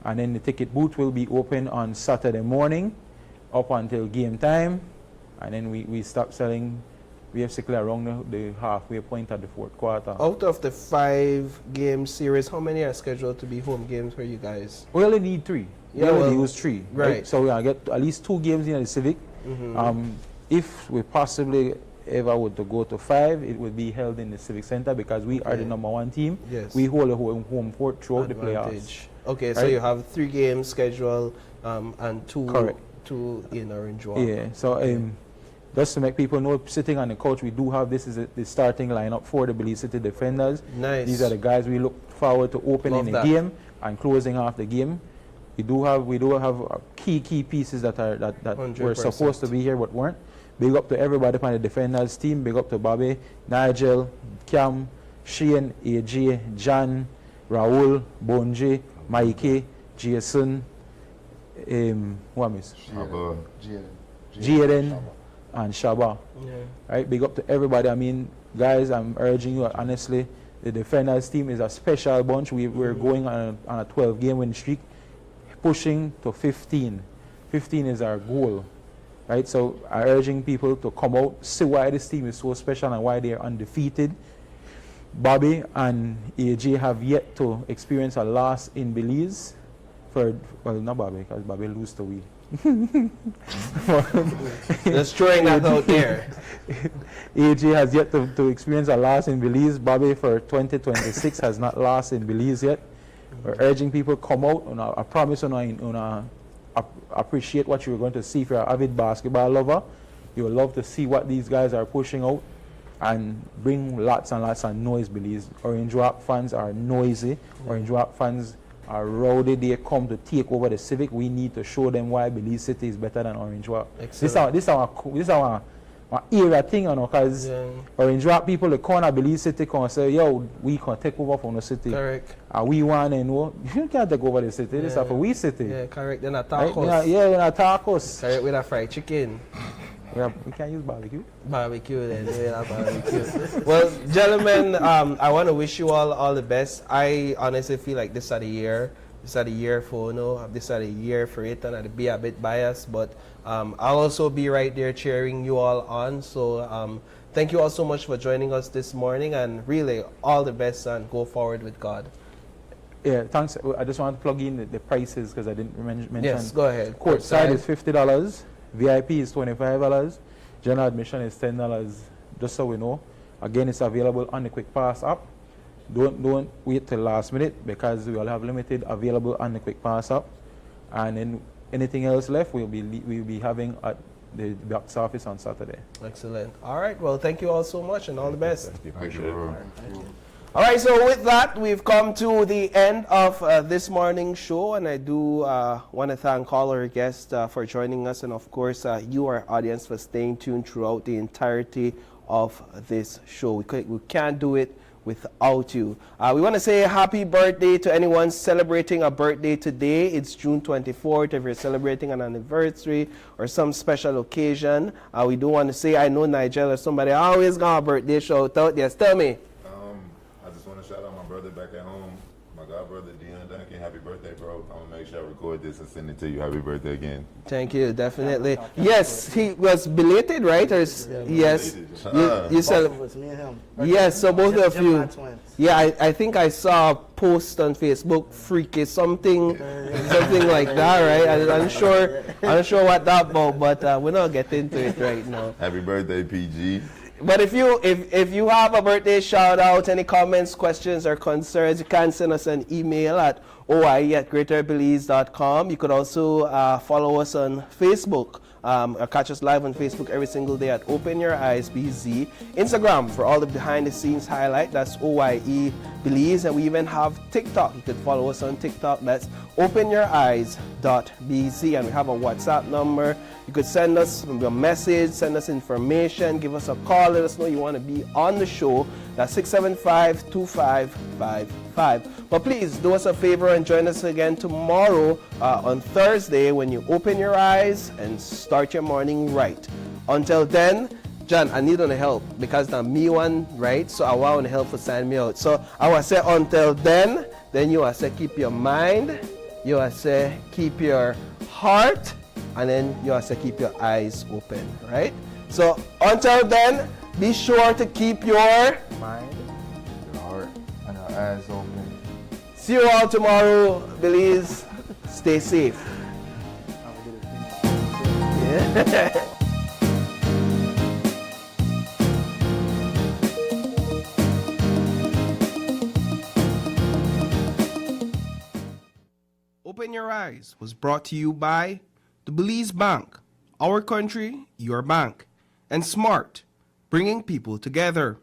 and then the ticket booth will be open on Saturday morning up until game time, and then we stop selling basically around the halfway point at the fourth quarter. Out of the 5-game series, how many are scheduled to be home games for you guys? We only need 3. Yeah, we only well, use 3. right. So we'll get at least 2 games in the Civic. If we possibly ever were to go to 5, it would be held in the Civic Center because we are the #1 team. Yes. We hold a home court throughout the playoffs. Advantage. Okay, so Right? you have 3 games scheduled and 2 Correct. 2 in Orange Walk. Yeah, so just to make people know, sitting on the couch, we do have this is the starting lineup for the Belize City Defenders. Nice. These are the guys we look forward to opening the Love that. game and closing off the game. We do have key pieces that were 100%. supposed to be here but weren't. Big up to everybody on the Defenders team. Big up to Bobby, Nigel, Cam, Shane, AJ, John, Raul, Bonji, Mikey, Jason, who I miss? Jaden and Shaba. Yeah. Right, big up to everybody. I mean, guys, I'm urging you honestly. The Defenders team is a special bunch. We're going on a 12-game win streak, pushing to 15. 15 is our goal. Right, so I'm urging people to come out, see why this team is so special and why they are undefeated. Bobby and AJ have yet to experience a loss in Belize. Not Bobby, because Bobby lose to we. Just throwing that out there. AJ has yet to experience a loss in Belize. Bobby for 2026 has not lost in Belize yet. We're urging people come out. I promise appreciate what you're going to see. If you're an avid basketball lover, you will love to see what these guys are pushing out and bring lots and lots of noise. Belize Orange Walk fans are noisy. Orange Walk fans are rowdy. They come to take over the Civic. We need to show them why Belize City is better than Orange Walk. This is our era thing, because Orange Walk people, the corner Belize City can say, yo, we can take over from the city. Correct. We want to know, you can't take over the city. This is for we city. Yeah, correct. Then a Right? tacos. Yeah, in a tacos. Correct, with a fried chicken. We can't use barbecue. Barbecue then, yeah, barbecue. Well, gentlemen, I want to wish you all the best. I honestly feel like this is the year. This is the year for Uno. This is the year for it, and I'd be a bit biased, but I'll also be right there cheering you all on. So thank you all so much for joining us this morning, and really all the best, and go forward with God. Yeah, thanks. I just want to plug in the prices because I didn't mention. Yes, go ahead. Courtside is $50. VIP is $25. General admission is $10. Just so we know. Again, it's available on the Quick Pass app. Don't wait till last minute because we will have limited available on the Quick Pass app. And then anything else left, we'll be having at the box office on Saturday. Excellent. All right. Well, thank you all so much, and all the best. Thank you. All right, so with that, we've come to the end of this morning's show, and I do want to thank all our guests for joining us, and of course, you, our audience, for staying tuned throughout the entirety of this show. We can't do it without you. We want to say happy birthday to anyone celebrating a birthday today. It's June 24th. If you're celebrating an anniversary or some special occasion, we do want to say, I know Nigel or somebody always got a birthday shout out. Yes, tell me. I just want to shout out my brother back at home, my god brother Dion Duncan. happy birthday, bro. I'm gonna make sure I record this and send it to you. Happy birthday again. Thank you, definitely. Yes, he was belated, right? Or yes, you said. Both of us, me and him. Yes, so both of Jim and you. I twins. Yeah, I think I saw a post on Facebook, freaky something like that, right? I'm sure what that about, but we're not getting into it right now. Happy birthday, PG. But if you have a birthday shout out, any comments, questions, or concerns, you can send us an email at oie@greaterbelize.com. You could also follow us on Facebook. Or catch us live on Facebook every single day at Open Your Eyes BZ. Instagram for all the behind the scenes highlight, that's OYE Belize. And we even have TikTok. You could follow us on TikTok, that's openyoureyes.bz. And we have a WhatsApp number. You could send us a message, send us information, give us a call, let us know you want to be on the show. That's 675-2555. But please do us a favor and join us again tomorrow on Thursday when you open your eyes and start your morning right. Until then, John, I need your help because the me one, right? So I want help to sign me out. So I will say until then you will say keep your mind, you will say keep your heart, and then you will say keep your eyes open, right? So until then, be sure to keep your mind, your heart, and your eyes open. See you all tomorrow, Belize. Stay safe. Yeah. Open Your Eyes was brought to you by the Belize Bank, our country, your bank, and Smart, bringing people together.